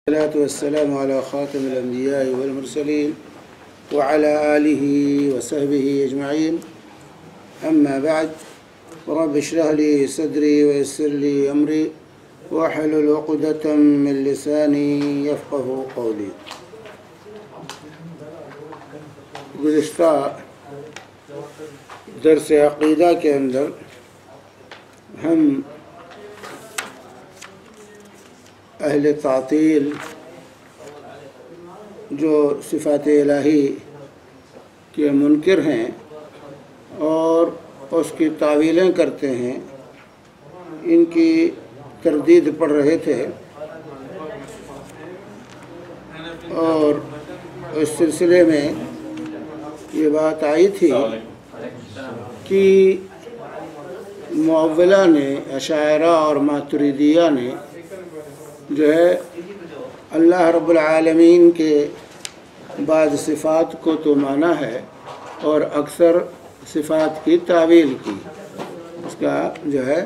والصلاة والسلام على خاتم الأنبياء والمرسلين وعلى آله وصحبه أجمعين. أما بعد، رب اشرح لي صدري ويسر لي أمري واحلل عقدة من لساني يفقه قولي. گزشتہ درس عقیدہ کے اندر ہم اہل تعطیل جو صفات الہی کے منکر ہیں اور اس کی تعویلیں کرتے ہیں، ان کی تردید پڑھ رہے تھے، اور اس سلسلے میں یہ بات آئی تھی کہ معولہ نے، اشاعرہ اور ماتریدیہ نے جو ہے اللہ رب العالمین کے بعض صفات کو تو مانا ہے اور اکثر صفات کی تعویل کی، اس کا جو ہے،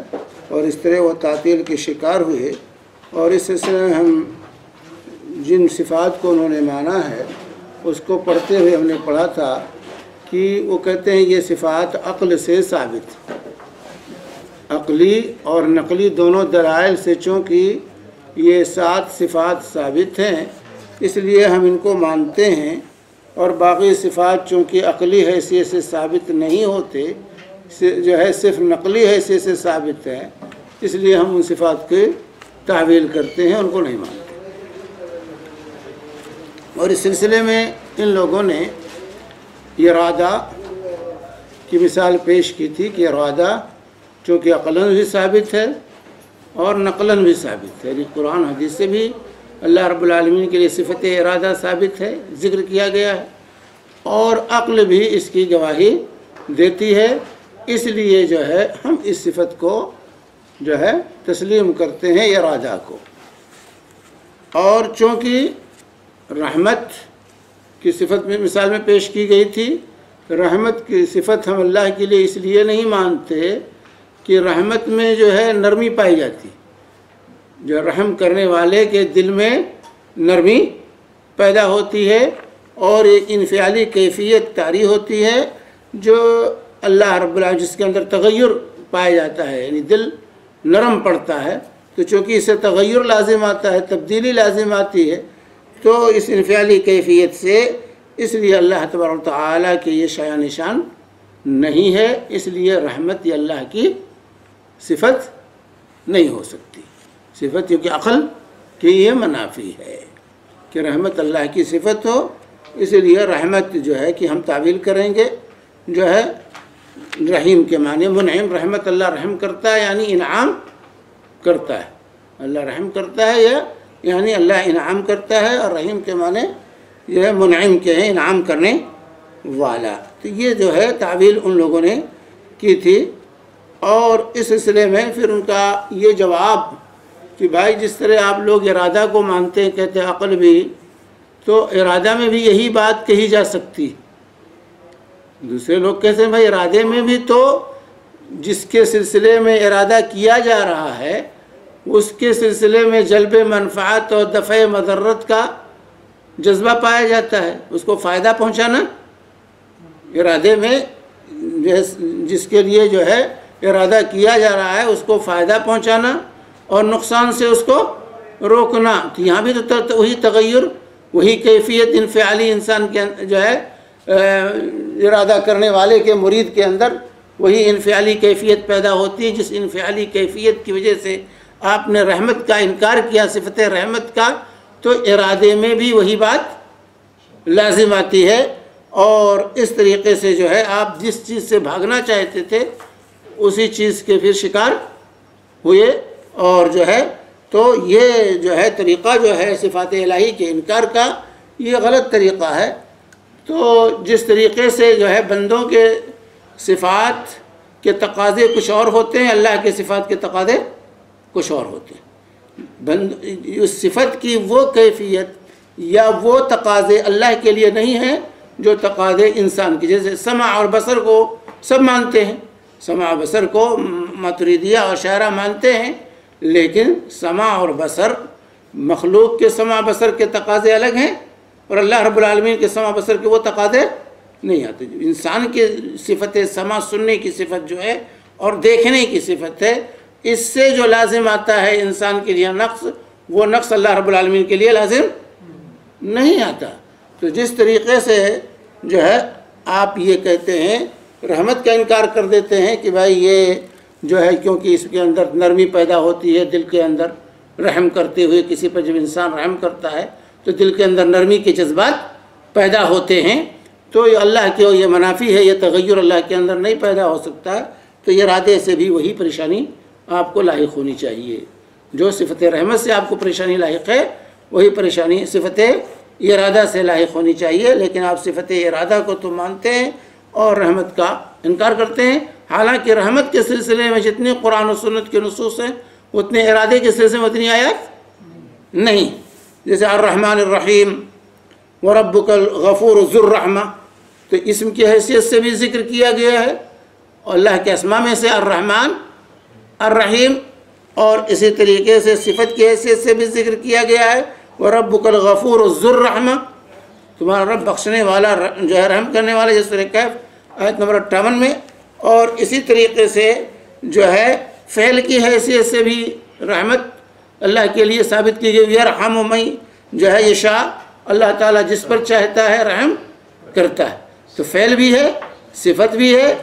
اور اس طرح وہ تعطیل کے شکار ہوئے. اور اس سلسلے میں ہم جن صفات کو انہوں نے مانا ہے اس کو پڑھتے ہوئے ہم نے پڑھا تھا کہ وہ کہتے ہیں یہ صفات عقل سے ثابت، عقلی اور نقلی دونوں دلائل سے، چونکہ یہ 7 صفات ثابت ہیں اس لیے ہم ان کو مانتے ہیں، اور باقی صفات چونکہ عقلی حیثیت سے ثابت نہیں ہوتے، جو ہے صرف نقلی حیثیت سے ثابت ہیں، اس لیے ہم ان صفات کی تعویل کرتے ہیں، ان کو نہیں مانتے. اور اس سلسلے میں ان لوگوں نے ارادہ کی مثال پیش کی تھی کہ ارادہ چونکہ عقلاً بھی ثابت ہے اور نقلاً بھی ثابت ہے، یعنی قرآن حدیث سے بھی اللہ رب العالمین کے لیے صفت ارادہ ثابت ہے، ذکر کیا گیا ہے، اور عقل بھی اس کی گواہی دیتی ہے. اس لیے جو ہے ہم اس صفت کو جو ہے تسلیم کرتے ہیں، ارادہ کو. اور چونکہ رحمت کی صفت میں مثال میں پیش کی گئی تھی، رحمت کی صفت ہم اللہ کے لیے اس لیے نہیں مانتے کہ رحمت میں جو ہے نرمی پائی جاتی، جو رحم کرنے والے کے دل میں نرمی پیدا ہوتی ہے اور ایک انفعالی کیفیت طاری ہوتی ہے جو اللہ رب العالمین، جس کے اندر تغیر پایا جاتا ہے، یعنی دل نرم پڑتا ہے. تو چونکہ اس سے تغیر لازم آتا ہے، تبدیلی لازم آتی ہے، تو اس انفعالی کیفیت سے اس لیے اللہ تبارک و تعالیٰ کے یہ شایع نشان نہیں ہے، اس لیے رحمت یہ اللہ کی صفت نہیں ہو سکتی. صفت کیونکہ عقل کی یہ منافی ہے کہ رحمت اللہ کی صفت ہو، اس لیے رحمت جو ہے کہ ہم تعویل کریں گے جو ہے رحیم کے معنی منعم، رحمت اللہ رحم کرتا ہے یعنی انعام کرتا ہے، اللہ رحم کرتا ہے یعنی اللہ انعام کرتا ہے، اور رحیم کے معنی یہ ہے منعم کے ہیں، انعام کرنے والا. تو یہ جو ہے تعویل ان لوگوں نے کی تھی. اور اس سلسلے میں پھر ان کا یہ جواب کہ بھائی جس طرح آپ لوگ ارادہ کو مانتے ہیں، کہتے ہیں عقل بھی، تو ارادہ میں بھی یہی بات کہی جا سکتی. دوسرے لوگ کہتے ہیں بھائی ارادے میں بھی تو جس کے سلسلے میں ارادہ کیا جا رہا ہے اس کے سلسلے میں جلب منفعت اور دفع مضرت کا جذبہ پایا جاتا ہے، اس کو فائدہ پہنچانا. ارادے میں جس کے لیے جو ہے ارادہ کیا جا رہا ہے اس کو فائدہ پہنچانا اور نقصان سے اس کو روکنا. تو یہاں بھی تو وہی تغیر، وہی کیفیت انفعالی انسان کے جو ہے ارادہ کرنے والے کے مرید کے اندر وہی انفعالی کیفیت پیدا ہوتی ہے، جس انفعالی کیفیت کی وجہ سے آپ نے رحمت کا انکار کیا، صفت رحمت کا، تو ارادے میں بھی وہی بات لازم آتی ہے. اور اس طریقے سے جو ہے آپ جس چیز سے بھاگنا چاہتے تھے اسی چیز کے پھر شکار ہوئے. اور جو ہے تو یہ جو ہے طریقہ جو ہے صفات الہی کے انکار کا یہ غلط طریقہ ہے. تو جس طریقے سے جو ہے بندوں کے صفات کے تقاضے کچھ اور ہوتے ہیں، اللہ کے صفات کے تقاضے کچھ اور ہوتے ہیں. اس صفت کی وہ کیفیت یا وہ تقاضے اللہ کے لیے نہیں ہیں جو تقاضے انسان کی. جیسے سمع اور بصر کو سب مانتے ہیں، سمع بصر کو ماتریدیہ اور اشاعرہ مانتے ہیں، لیکن سمع اور بصر مخلوق کے سمع بصر کے تقاضے الگ ہیں اور اللہ رب العالمین کے سمع بصر کے وہ تقاضے نہیں آتے. انسان کی صفت سمع سننے کی صفت جو ہے اور دیکھنے کی صفت ہے، اس سے جو لازم آتا ہے انسان کے لیے نقص، وہ نقص اللہ رب العالمین کے لیے لازم نہیں آتا. تو جس طریقے سے جو ہے آپ یہ کہتے ہیں، رحمت کا انکار کر دیتے ہیں کہ بھائی یہ جو ہے کیونکہ اس کے اندر نرمی پیدا ہوتی ہے دل کے اندر، رحم کرتے ہوئے کسی پر جب انسان رحم کرتا ہے تو دل کے اندر نرمی کے جذبات پیدا ہوتے ہیں، تو یہ اللہ کے یہ منافی ہے، یہ تغیر اللہ کے اندر نہیں پیدا ہو سکتا ہے. تو یہ ارادے سے بھی وہی پریشانی آپ کو لاحق ہونی چاہیے. جو صفت رحمت سے آپ کو پریشانی لاحق ہے وہی پریشانی صفت ارادہ سے لاحق ہونی چاہیے. لیکن آپ صفت ارادہ کو تو مانتے ہیں اور رحمت کا انکار کرتے ہیں. حالانکہ رحمت کے سلسلے میں جتنے قرآن و سنت کے نصوص ہیں اتنے ارادے کے سلسلے میں اتنی آیات نہیں. جیسے الرحمن الرحیم وربک الغفور ذو الرحمہ، تو اسم کی حیثیت سے بھی ذکر کیا گیا ہے اور اللہ کے اسماء میں سے الرحمن الرحیم، اور اسی طریقے سے صفت کی حیثیت سے بھی ذکر کیا گیا ہے وَرَبُّكَ الْغَفُورُ ذُو الرَّحْمَةِ، تمہارا رب بخشنے والا جو ہے رحم کرنے والا، جس سورہ کہف آیت نمبر 58 میں. اور اسی طریقے سے جو ہے فعل کی حیثیت سے بھی رحمت اللہ کے لیے ثابت کی گئی. یرحم من جو ہے یشاء، اللہ تعالیٰ جس پر چاہتا ہے رحم کرتا ہے. تو فعل بھی ہے، صفت بھی ہے،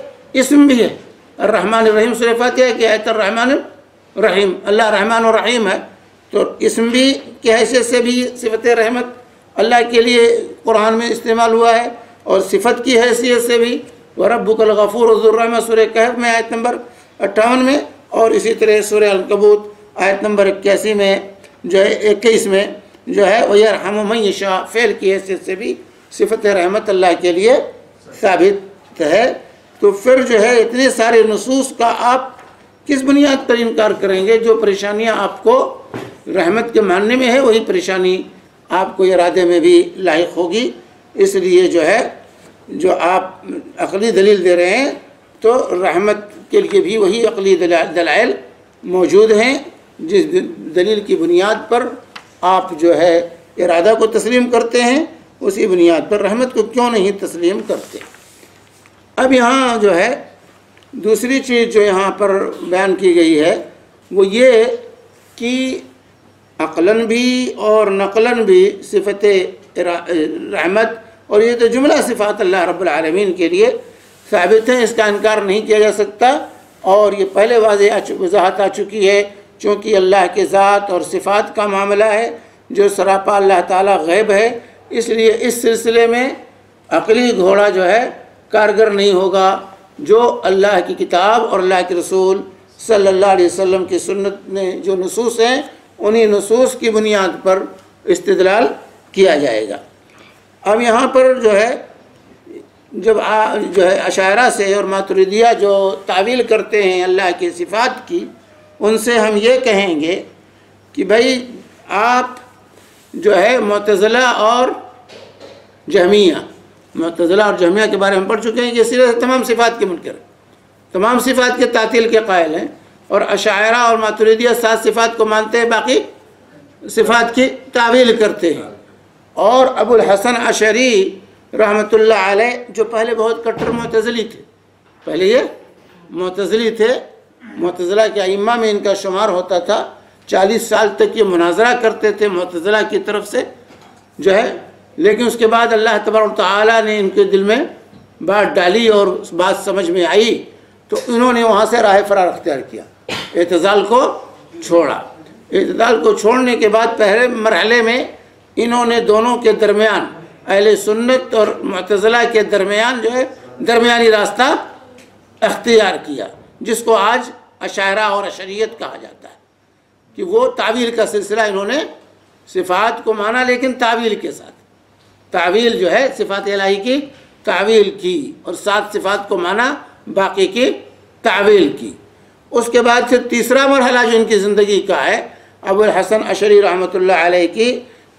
اسم بھی ہے. الرحمن الرحیم سورہ فاتحہ کی آیت الرحمن الرحیم، اللہ رحمان و رحیم ہے. تو اسم بھی کی حیثیت سے بھی صفت رحمت اللہ کے لیے قرآن میں استعمال ہوا ہے، اور صفت کی حیثیت سے بھی وَرَبُّكَ الْغَفُورُ ذُو الرَّحْمَةِ سورہ کہف میں آیت نمبر 58 میں، اور اسی طرح سورہ العنکبوت آیت نمبر 81 میں جو ہے 21 میں جو ہے وَيَرْحَمُ مَن يَشَاءُ فعل کی حیثیت سے بھی صفت رحمت اللہ کے لیے ثابت ہے. تو پھر جو ہے اتنے سارے نصوص کا آپ کس بنیاد پر انکار کریں گے؟ جو پریشانیاں آپ کو رحمت کے ماننے میں ہے وہی پریشانی آپ کو ارادے میں بھی لاحق ہوگی. اس لیے جو ہے جو آپ عقلی دلیل دے رہے ہیں تو رحمت کے لیے بھی وہی عقلی دلائل موجود ہیں جس دلیل کی بنیاد پر آپ جو ہے ارادہ کو تسلیم کرتے ہیں، اسی بنیاد پر رحمت کو کیوں نہیں تسلیم کرتے. اب یہاں جو ہے دوسری چیز جو یہاں پر بیان کی گئی ہے وہ یہ کہ عقلاً بھی اور نقلاً بھی صفت رحمت، اور یہ تو جملہ صفات اللہ رب العالمین کے لیے ثابت ہیں، اس کا انکار نہیں کیا جا سکتا. اور یہ پہلے وضاحت آ چکی ہے، چونکہ اللہ کے ذات اور صفات کا معاملہ ہے جو سراپا اللہ تعالیٰ غیب ہے، اس لیے اس سلسلے میں عقلی گھوڑا جو ہے کارگر نہیں ہوگا. جو اللہ کی کتاب اور اللہ کے رسول صلی اللہ علیہ وسلم کی سنت میں جو نصوص ہیں انہی نصوص کی بنیاد پر استدلال کیا جائے گا. اب یہاں پر جو ہے جب جو ہے اشاعرہ سے اور ماتریدیہ جو تعویل کرتے ہیں اللہ کی صفات کی، ان سے ہم یہ کہیں گے کہ بھائی آپ جو ہے معتزلہ اور جہمیہ، معتزلہ اور جہمیہ کے بارے میں پڑھ چکے ہیں کہ صرف تمام صفات کے منکر ہیں، تمام صفات کے تعطیل کے قائل ہیں. اور اشاعرہ اور ماتریدیہ 7 صفات کو مانتے ہیں، باقی صفات کی تعویل کرتے ہیں. اور ابو الحسن اشعری رحمۃ اللہ علیہ جو پہلے بہت کٹر معتزلی تھے، پہلے یہ معتزلی تھے، معتزلہ کے ائمہ میں ان کا شمار ہوتا تھا. 40 سال تک یہ مناظرہ کرتے تھے معتزلہ کی طرف سے جو ہے، لیکن اس کے بعد اللہ تبارک و تعالیٰ نے ان کے دل میں بات ڈالی اور بات سمجھ میں آئی تو انہوں نے وہاں سے راہ فرار اختیار کیا، اعتزال کو چھوڑا. اعتزال کو چھوڑنے کے بعد پہلے مرحلے میں انہوں نے دونوں کے درمیان، اہل سنت اور معتزلہ کے درمیان جو ہے درمیانی راستہ اختیار کیا، جس کو آج اشاعرہ اور اشعریت کہا جاتا ہے. کہ وہ تعویل کا سلسلہ، انہوں نے صفات کو مانا لیکن تعویل کے ساتھ، تعویل جو ہے صفات الہی کی تعویل کی، اور 7 صفات کو مانا، باقی کی تعویل کی. اس کے بعد پھر تیسرا مرحلہ جو ان کی زندگی کا ہے ابو الحسن اشعری رحمۃ اللہ علیہ کی،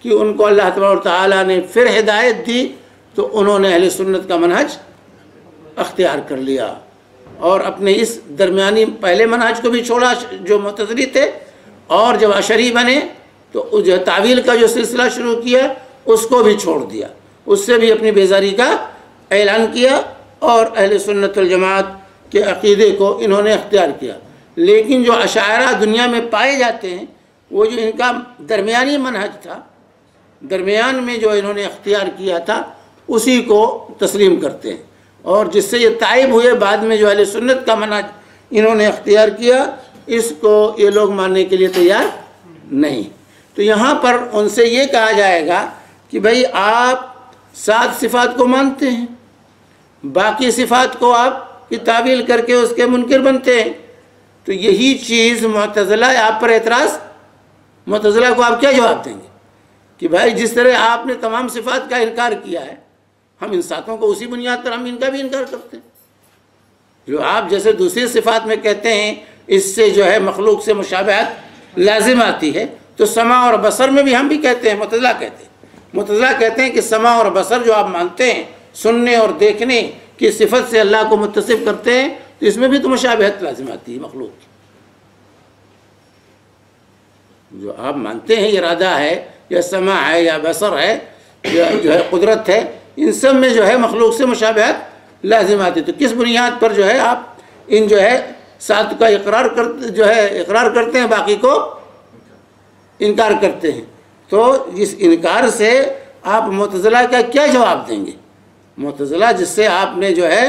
کہ ان کو اللہ تبارک و تعالیٰ نے پھر ہدایت دی تو انہوں نے اہل سنت کا منہج اختیار کر لیا، اور اپنے اس درمیانی پہلے منہج کو بھی چھوڑا جو معتزلی تھے، اور جب اشعری بنے تو جو تعویل کا جو سلسلہ شروع کیا اس کو بھی چھوڑ دیا، اس سے بھی اپنی بیزاری کا اعلان کیا، اور اہل سنت والجماعت کے عقیدے کو انہوں نے اختیار کیا۔ لیکن جو اشاعرہ دنیا میں پائے جاتے ہیں، وہ جو ان کا درمیانی منہج تھا، درمیان میں جو انہوں نے اختیار کیا تھا، اسی کو تسلیم کرتے ہیں، اور جس سے یہ تائب ہوئے بعد میں جو اہل سنت کا منہج انہوں نے اختیار کیا، اس کو یہ لوگ ماننے کے لیے تیار نہیں۔ تو یہاں پر ان سے یہ کہا جائے گا کہ بھئی آپ 7 صفات کو مانتے ہیں، باقی صفات کو آپ کی تعویل کر کے اس کے منکر بنتے ہیں، تو یہی چیز معتزلہ آپ پر اعتراض، معتزلہ کو آپ کیا جواب دیں گے کہ بھائی جس طرح آپ نے تمام صفات کا انکار کیا ہے، ہم ان ساتوں کو اسی بنیاد پر ہم ان کا بھی انکار کرتے ہیں۔ جو آپ جیسے دوسری صفات میں کہتے ہیں اس سے جو ہے مخلوق سے مشابہت لازم آتی ہے، تو سمع اور بصر میں بھی ہم بھی کہتے ہیں، معتزلہ کہتے ہیں، معتزلہ کہتے ہیں کہ سمع اور بصر جو آپ مانتے ہیں، سننے اور دیکھنے کی صفت سے اللہ کو متصف کرتے ہیں، تو اس میں بھی تو مشابہت لازم آتی ہے مخلوق کی۔ جو آپ مانتے ہیں ارادہ ہے یا سمع ہے یا بصر ہے یا جو ہے قدرت ہے، ان سب میں جو ہے مخلوق سے مشابہت لازم آتی ہے، تو کس بنیاد پر جو ہے آپ ان جو ہے 7 کا اقرار کرتے ہیں، باقی کو انکار کرتے ہیں؟ تو اس انکار سے آپ معتزلہ کا کیا جواب دیں گے؟ معتزلہ جس سے آپ نے جو ہے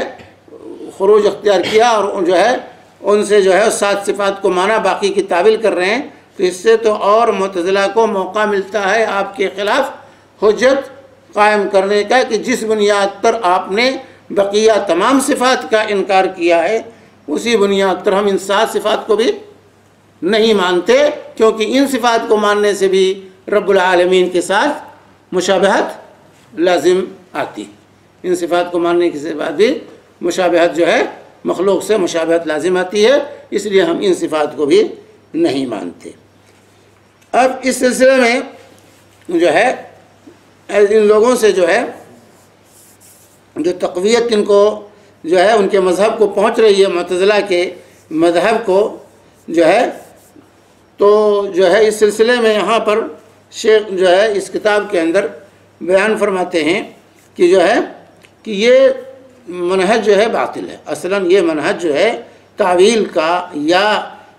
خروج اختیار کیا اور جو ہے ان سے جو ہے 7 صفات کو مانا، باقی کی تعویل کر رہے ہیں، تو اس سے تو اور معتزلہ کو موقع ملتا ہے آپ کے خلاف حجت قائم کرنے کا کہ جس بنیاد پر آپ نے بقیہ تمام صفات کا انکار کیا ہے، اسی بنیاد پر ہم ان 7 صفات کو بھی نہیں مانتے، کیونکہ ان صفات کو ماننے سے بھی رب العالمین کے ساتھ مشابہت لازم آتی، ان صفات کو ماننے کے بعد بھی مشابہت جو ہے مخلوق سے مشابہت لازم آتی ہے، اس لیے ہم ان صفات کو بھی نہیں مانتے۔ اب اس سلسلے میں جو ہے ان لوگوں سے جو ہے جو تقویت ان کو جو ہے ان کے مذہب کو پہنچ رہی ہے، معتزلہ کے مذہب کو جو ہے، تو جو ہے اس سلسلے میں یہاں پر شیخ جو ہے اس کتاب کے اندر بیان فرماتے ہیں کہ جو ہے کہ یہ منہج جو ہے باطل ہے۔ اصلاً یہ منہج جو ہے تعویل کا یا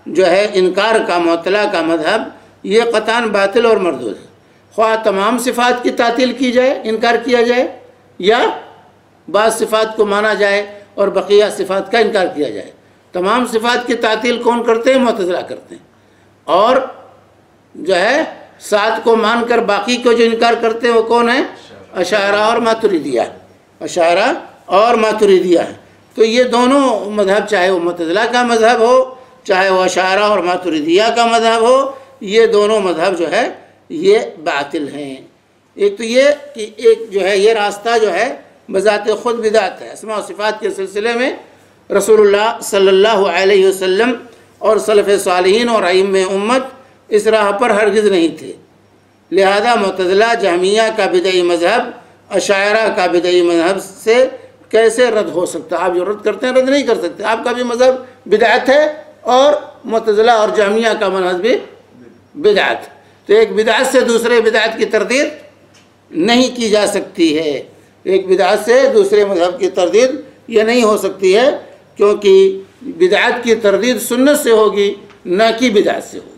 جو ہے انکار کا، معطلہ کا مذہب، یہ قطعاً باطل اور مردود ہے، خواہ تمام صفات کی تعطیل کی جائے، انکار کیا جائے، یا بعض صفات کو مانا جائے اور بقیہ صفات کا انکار کیا جائے۔ تمام صفات کی تعطیل کون کرتے ہیں؟ معتزلہ کرتے ہیں، اور جو ہے 7 کو مان کر باقی کو جو انکار کرتے ہیں وہ کون ہے؟ اشاعرہ اور ماتریدیہ، اشاعرہ اور ماتریدیہ ہے۔ تو یہ دونوں مذہب، چاہے وہ معتزلہ کا مذہب ہو، چاہے وہ اشاعرہ اور ماتریدیہ کا مذہب ہو، یہ دونوں مذہب جو ہے یہ باطل ہیں۔ ایک تو یہ کہ ایک جو ہے یہ راستہ جو ہے بذات خود بدعت ہے۔ اسماء و صفات کے سلسلے میں رسول اللہ صلی اللہ علیہ وسلم اور سلف صالحین اور ائمہ امت اس راہ پر ہرگز نہیں تھے، لہذا معتزلہ جہمیہ کا بدعی مذہب اشاعرہ کا بدعی مذہب سے کیسے رد ہو سکتا؟ آپ جو رد کرتے ہیں رد نہیں کر سکتے، آپ کا بھی مذہب بدعت ہے اور معتزلہ اور جہمیہ کا مذہب بھی بدعت۔ تو ایک بدعت سے دوسرے بدعت کی تردید نہیں کی جا سکتی ہے، ایک بدعت سے دوسرے مذہب کی تردید یہ نہیں ہو سکتی ہے، کیونکہ بدعت کی تردید سنت سے ہوگی نہ کہ بدعت سے ہوگی۔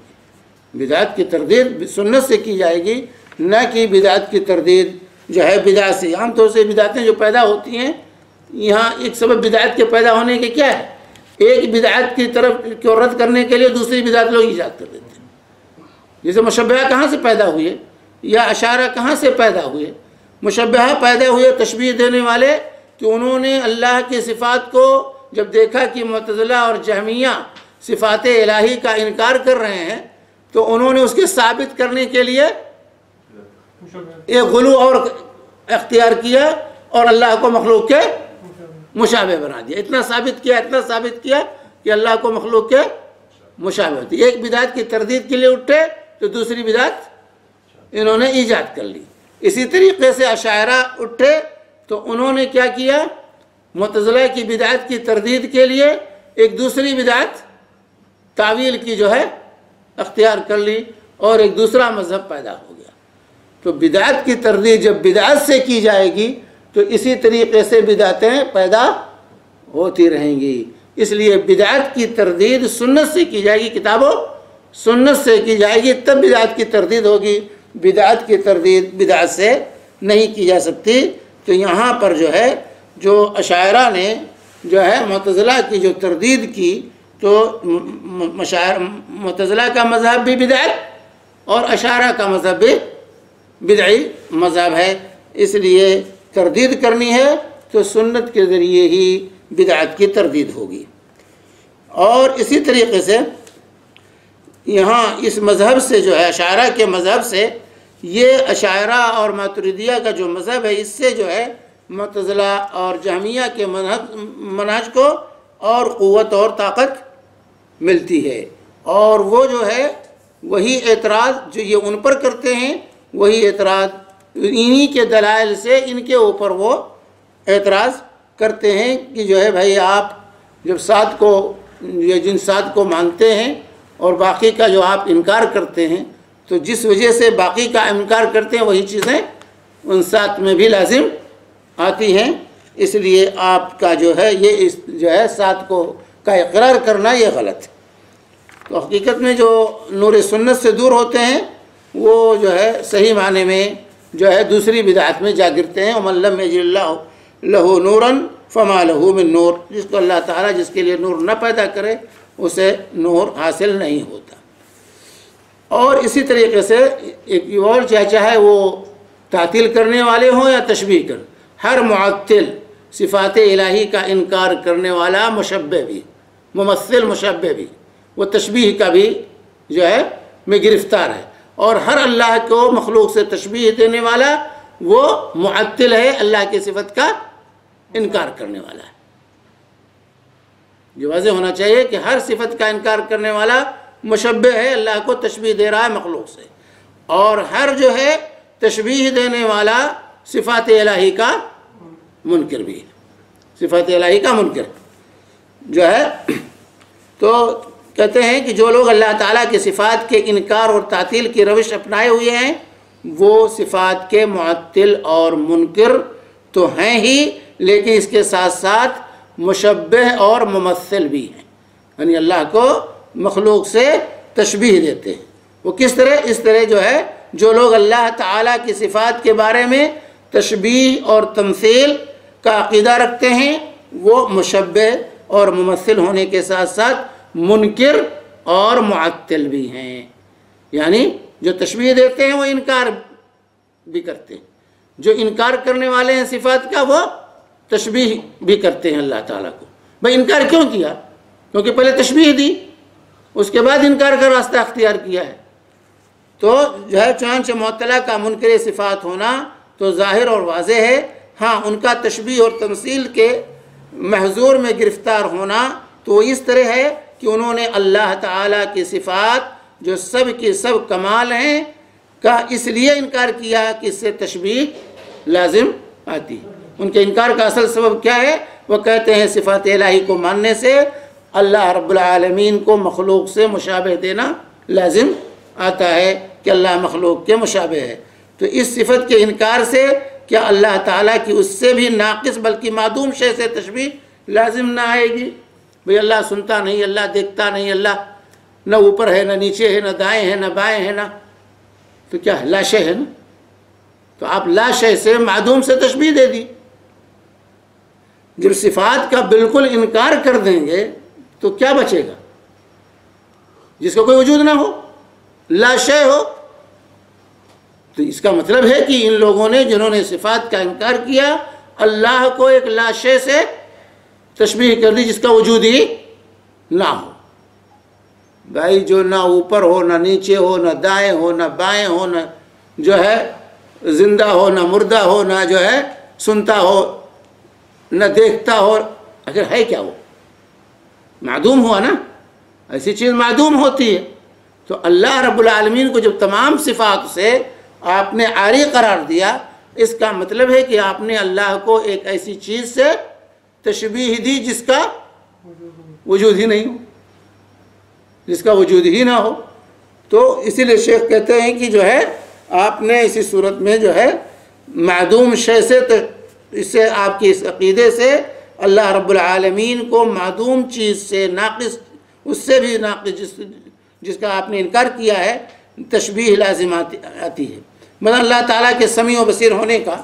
بدعت کی تردید سنت سے کی جائے گی، نہ کہ بدعت کی تردید جو ہے بدعت سے۔ عام طور سے بدعتیں جو پیدا ہوتی ہیں، یہاں ایک سبب بدعت کے پیدا ہونے کے کیا ہے؟ ایک بدعت کی طرف کو رد کرنے کے لیے دوسری بدعت لوگ ایجاد کر دیتے ہیں۔ جیسے مشبہہ کہاں سے پیدا ہوئے یا اشاعرہ کہاں سے پیدا ہوئے؟ مشبہہ پیدا ہوئے تشبیہ دینے والے، کہ انہوں نے اللہ کی صفات کو جب دیکھا کہ معتزلہ اور جہمیہ صفات الہی کا انکار کر رہے ہیں، تو انہوں نے اس کے ثابت کرنے کے لیے ایک غلو اور اختیار کیا اور اللہ کو مخلوق کے مشابہ بنا دیا۔ اتنا ثابت کیا کہ اللہ کو مخلوق کے مشابہ ہوتی۔ ایک بدعت کی تردید کے لیے اٹھے تو دوسری بدعت انہوں نے ایجاد کر لی۔ اسی طریقے سے اشاعرہ اٹھے تو انہوں نے کیا کیا؟ معتزلہ کی بدعت کی تردید کے لیے ایک دوسری بدعت تعویل کی جو ہے اختیار کر لی، اور ایک دوسرا مذہب پیدا ہو گیا۔ تو بدعت کی تردید جب بدعت سے کی جائے گی تو اسی طریقے سے بدعتیں پیدا ہوتی رہیں گی۔ اس لیے بدعت کی تردید سنت سے کی جائے گی، کتاب و سنت سے کی جائے گی، تب بدعت کی تردید ہوگی۔ بدعت کی تردید بدعت سے نہیں کی جا سکتی۔ تو یہاں پر جو ہے جو اشاعرہ نے جو ہے معتزلہ کی جو تردید کی، تو معتزلہ کا مذہب بھی بدعت اور اشاعرہ کا مذہب بھی بدعی مذہب ہے۔ اس لیے تردید کرنی ہے تو سنت کے ذریعے ہی بدعت کی تردید ہوگی۔ اور اسی طریقے سے یہاں اس مذہب سے جو ہے اشاعرہ کے مذہب سے، یہ اشاعرہ اور ماتریدیہ کا جو مذہب ہے، اس سے جو ہے معتزلہ اور جہمیہ کے منہج کو اور قوت اور طاقت ملتی ہے۔ اور وہ جو ہے وہی اعتراض جو یہ ان پر کرتے ہیں، وہی اعتراض انہی کے دلائل سے ان کے اوپر وہ اعتراض کرتے ہیں کہ جو ہے بھائی آپ جب سات کو جن سات کو مانتے ہیں اور باقی کا جو آپ انکار کرتے ہیں، تو جس وجہ سے باقی کا انکار کرتے ہیں وہی چیزیں ان سات میں بھی لازم آتی ہیں۔ اس لیے آپ کا جو ہے یہ جو ہے سات کو کا اقرار کرنا یہ غلط ہے۔ تو حقیقت میں جو نور سنت سے دور ہوتے ہیں وہ جو ہے صحیح معنی میں جو ہے دوسری بدعت میں جا گرتے ہیں۔ وَمَن لَّمْ يَجْعَلِ اللَّهُ لَهُ نُورًا فَمَا لَهُ مِن نُور، جس کو اللہ تعالیٰ جس کے لیے نور نہ پیدا کرے اسے نور حاصل نہیں ہوتا۔ اور اسی طریقے سے ایک اور چاہے وہ تعطیل کرنے والے ہوں یا تشبیہ کر، ہر معطل صفات الہی کا انکار کرنے والا مشبہ بھی، ممثل مشبہ بھی، وہ تشبیہ کا بھی جو ہے میں گرفتار ہے۔ اور ہر اللہ کو مخلوق سے تشبیہ دینے والا وہ معطل ہے، اللہ کی صفت کا انکار کرنے والا ہے۔ یہ واضح ہونا چاہیے کہ ہر صفت کا انکار کرنے والا مشبہ ہے، اللہ کو تشبیہ دے رہا ہے مخلوق سے، اور ہر جو ہے تشبیہ دینے والا صفات الہی کا منکر بھی ہے، صفات الہی کا منکر جو ہے۔ تو کہتے ہیں کہ جو لوگ اللہ تعالیٰ کی صفات کے انکار اور تعطیل کی روش اپنائے ہوئے ہیں وہ صفات کے معطل اور منکر تو ہیں ہی، لیکن اس کے ساتھ ساتھ مشبہ اور ممثل بھی ہیں، یعنی اللہ کو مخلوق سے تشبیہ دیتے ہیں۔ وہ کس طرح؟ اس طرح جو ہے جو لوگ اللہ تعالیٰ کی صفات کے بارے میں تشبیہ اور تمثیل کا عقیدہ رکھتے ہیں وہ مشبہ اور ممثل ہونے کے ساتھ ساتھ منکر اور معطل بھی ہیں، یعنی جو تشبیہ دیتے ہیں وہ انکار بھی کرتے ہیں، جو انکار کرنے والے ہیں صفات کا وہ تشبیہ بھی کرتے ہیں اللہ تعالیٰ کو۔ بھائی انکار کیوں کیا؟ کیونکہ پہلے تشبیہ دی، اس کے بعد انکار کا راستہ اختیار کیا ہے۔ تو جو ہے چنانچہ معطلہ کا منکر صفات ہونا تو ظاہر اور واضح ہے۔ ہاں ان کا تشبیہ اور تمثیل کے محظور میں گرفتار ہونا تو اس طرح ہے کہ انہوں نے اللہ تعالیٰ کی صفات جو سب کی سب کمال ہیں کا اس لیے انکار کیا کہ اس سے تشبیہ لازم آتی۔ ان کے انکار کا اصل سبب کیا ہے؟ وہ کہتے ہیں صفات الہی کو ماننے سے اللہ رب العالمین کو مخلوق سے مشابہ دینا لازم آتا ہے کہ اللہ مخلوق کے مشابہ ہے۔ تو اس صفت کے انکار سے کیا اللہ تعالیٰ کی اس سے بھی ناقص بلکہ معدوم شے سے تشبیہ لازم نہ آئے گی؟ بھئی اللہ سنتا نہیں، اللہ دیکھتا نہیں، اللہ نہ اوپر ہے نہ نیچے ہے، نہ دائیں ہے نہ بائیں ہے، نہ تو کیا ہے؟ لا شے ہے نا۔ تو آپ لا شے سے معدوم سے تشبیہ دے دی۔ جب صفات کا بالکل انکار کر دیں گے تو کیا بچے گا؟ جس کا کوئی وجود نہ ہو، لا شے ہو۔ تو اس کا مطلب ہے کہ ان لوگوں نے جنہوں نے صفات کا انکار کیا اللہ کو ایک لا شے سے تشبیہ کر دی جس کا وجود ہی نہ ہو۔ بھائی جو نہ اوپر ہو نہ نیچے ہو نہ دائیں ہو نہ بائیں ہو نہ جو ہے زندہ ہو نہ مردہ ہو نہ جو ہے سنتا ہو نہ دیکھتا ہو، اگر ہے کیا وہ معدوم ہوا نا، ایسی چیز معدوم ہوتی ہے۔ تو اللہ رب العالمین کو جب تمام صفات سے آپ نے عاری قرار دیا، اس کا مطلب ہے کہ آپ نے اللہ کو ایک ایسی چیز سے تشبیہ دی جس کا وجود ہی نہیں ہو، جس کا وجود ہی نہ ہو۔ تو اسی لیے شیخ کہتے ہیں کہ جو ہے آپ نے اسی صورت میں جو ہے معدوم شے سے، اس سے آپ کے اس عقیدے سے اللہ رب العالمین کو معدوم چیز سے، ناقص، اس سے بھی ناقص جس کا آپ نے انکار کیا ہے، تشبیہ لازم آتی ہے۔ مثلا اللہ تعالیٰ کے سمیع و بصیر ہونے کا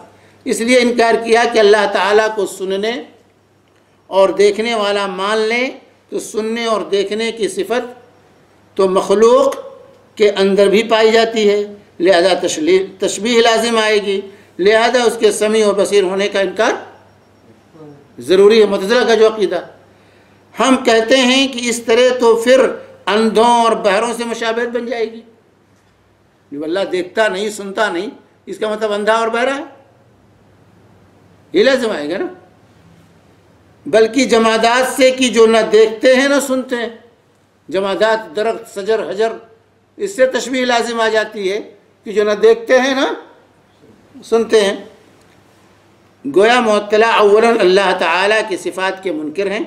اس لیے انکار کیا کہ اللہ تعالیٰ کو سننے اور دیکھنے والا مان لیں تو سننے اور دیکھنے کی صفت تو مخلوق کے اندر بھی پائی جاتی ہے، لہذا تشبیہ لازم آئے گی، لہذا اس کے سمیع و بصیر ہونے کا انکار ضروری ہے۔ معتزلہ کا جو عقیدہ، ہم کہتے ہیں کہ اس طرح تو پھر اندھوں اور بہروں سے مشابہت بن جائے گی۔ جب اللہ دیکھتا نہیں، سنتا نہیں، اس کا مطلب اندھا اور بہرا ہے، یہ لازم آئے گا نا۔ بلکہ جمادات سے کہ جو نہ دیکھتے ہیں نہ سنتے ہیں، جمادات، درخت، شجر، حجر، اس سے تشبیہ لازم آ جاتی ہے کہ جو نہ دیکھتے ہیں نہ سنتے ہیں۔ گویا معطلہ اولاً اللہ تعالیٰ کی صفات کے منکر ہیں،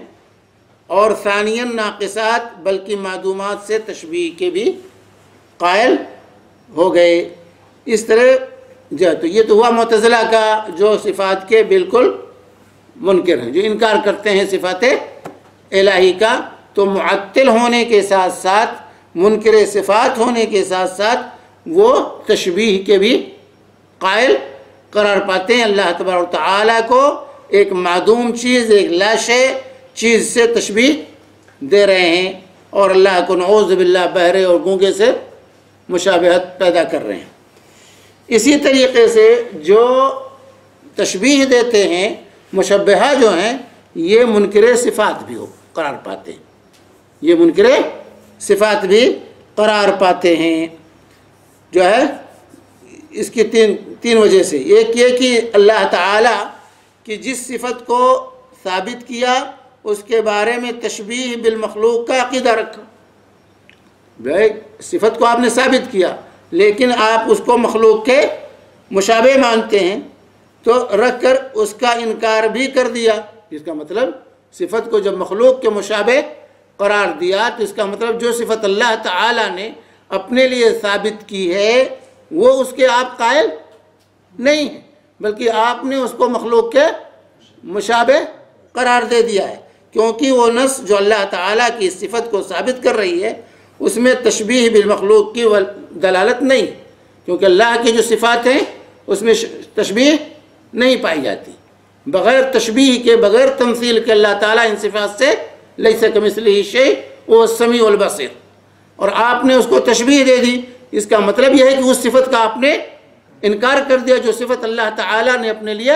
اور ثانیاً ناقصات بلکہ معدومات سے تشبیہ کے بھی قائل ہو گئے۔ اس طرح تو یہ تو ہوا معتزلہ کا جو صفات کے بالکل منکر ہیں، جو انکار کرتے ہیں صفات الہی کا۔ تو معطل ہونے کے ساتھ ساتھ، منکر صفات ہونے کے ساتھ ساتھ، وہ تشبیہ کے بھی قائل قرار پاتے ہیں۔ اللہ تبارک و تعالیٰ کو ایک معدوم چیز، ایک لاشے چیز سے تشبیہ دے رہے ہیں، اور اللہ کو نعوذ باللہ بہرے اور گونگے سے مشابہت پیدا کر رہے ہیں۔ اسی طریقے سے جو تشبیہ دیتے ہیں، مشبہہ جو ہیں، یہ منکر صفات بھی قرار پاتے ہیں، یہ منکر صفات بھی قرار پاتے ہیں۔ جو ہے اس کی تین وجہ سے، ایک یہ کہ اللہ تعالیٰ کی جس صفت کو ثابت کیا اس کے بارے میں تشبیہ بالمخلوق کا عقیدہ رکھا۔ بھائی صفت کو آپ نے ثابت کیا لیکن آپ اس کو مخلوق کے مشابہ مانتے ہیں، تو رکھ کر اس کا انکار بھی کر دیا۔ اس کا مطلب صفت کو جب مخلوق کے مشابہ قرار دیا تو اس کا مطلب جو صفت اللہ تعالیٰ نے اپنے لیے ثابت کی ہے وہ اس کے آپ قائل نہیں ہیں، بلکہ آپ نے اس کو مخلوق کے مشابہ قرار دے دیا ہے، کیونکہ وہ نص جو اللہ تعالیٰ کی صفت کو ثابت کر رہی ہے اس میں تشبیہ بالمخلوق کی دلالت نہیں، کیونکہ اللہ کی جو صفات ہیں اس میں تشبیہ نہیں پائی جاتی۔ بغیر تشبیہ کے، بغیر تمثیل کے اللہ تعالیٰ ان صفات سے لیس کمثلہ شیء وہو السمیع البصیر، اور آپ نے اس کو تشبیہ دے دی۔ اس کا مطلب یہ ہے کہ اس صفت کا آپ نے انکار کر دیا جو صفت اللہ تعالیٰ نے اپنے لیے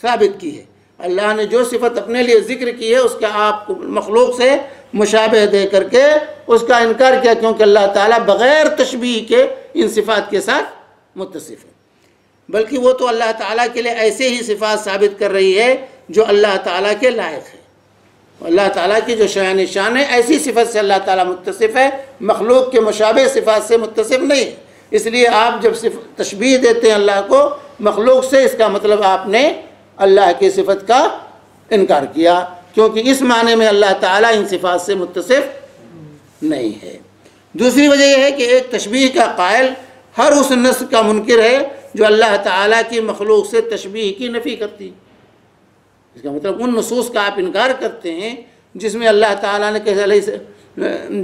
ثابت کی ہے۔ اللہ نے جو صفت اپنے لیے ذکر کی ہے اس کا آپ مخلوق سے مشابہ دے کر کے اس کا انکار کیا، کیونکہ اللہ تعالیٰ بغیر تشبیہ کے ان صفات کے ساتھ متصف ہے۔ بلکہ وہ تو اللہ تعالیٰ کے لیے ایسے ہی صفات ثابت کر رہی ہے جو اللہ تعالیٰ کے لائق ہے۔ اللہ تعالیٰ کی جو شان ہے ایسی صفت سے اللہ تعالیٰ متصف ہے، مخلوق کے مشابہ صفات سے متصف نہیں ہے۔ اس لیے آپ جب تشبیہ دیتے ہیں اللہ کو مخلوق سے، اس کا مطلب آپ نے اللہ کی صفت کا انکار کیا، کیونکہ اس معنی میں اللہ تعالیٰ ان صفات سے متصف نہیں ہے۔ دوسری وجہ یہ ہے کہ ایک تشبیہ کا قائل ہر اس نص کا منکر ہے جو اللہ تعالیٰ کی مخلوق سے تشبیہ کی نفی کرتی ہے۔ اس کا مطلب ان نصوص کا آپ انکار کرتے ہیں جس میں اللہ تعالیٰ نے کہا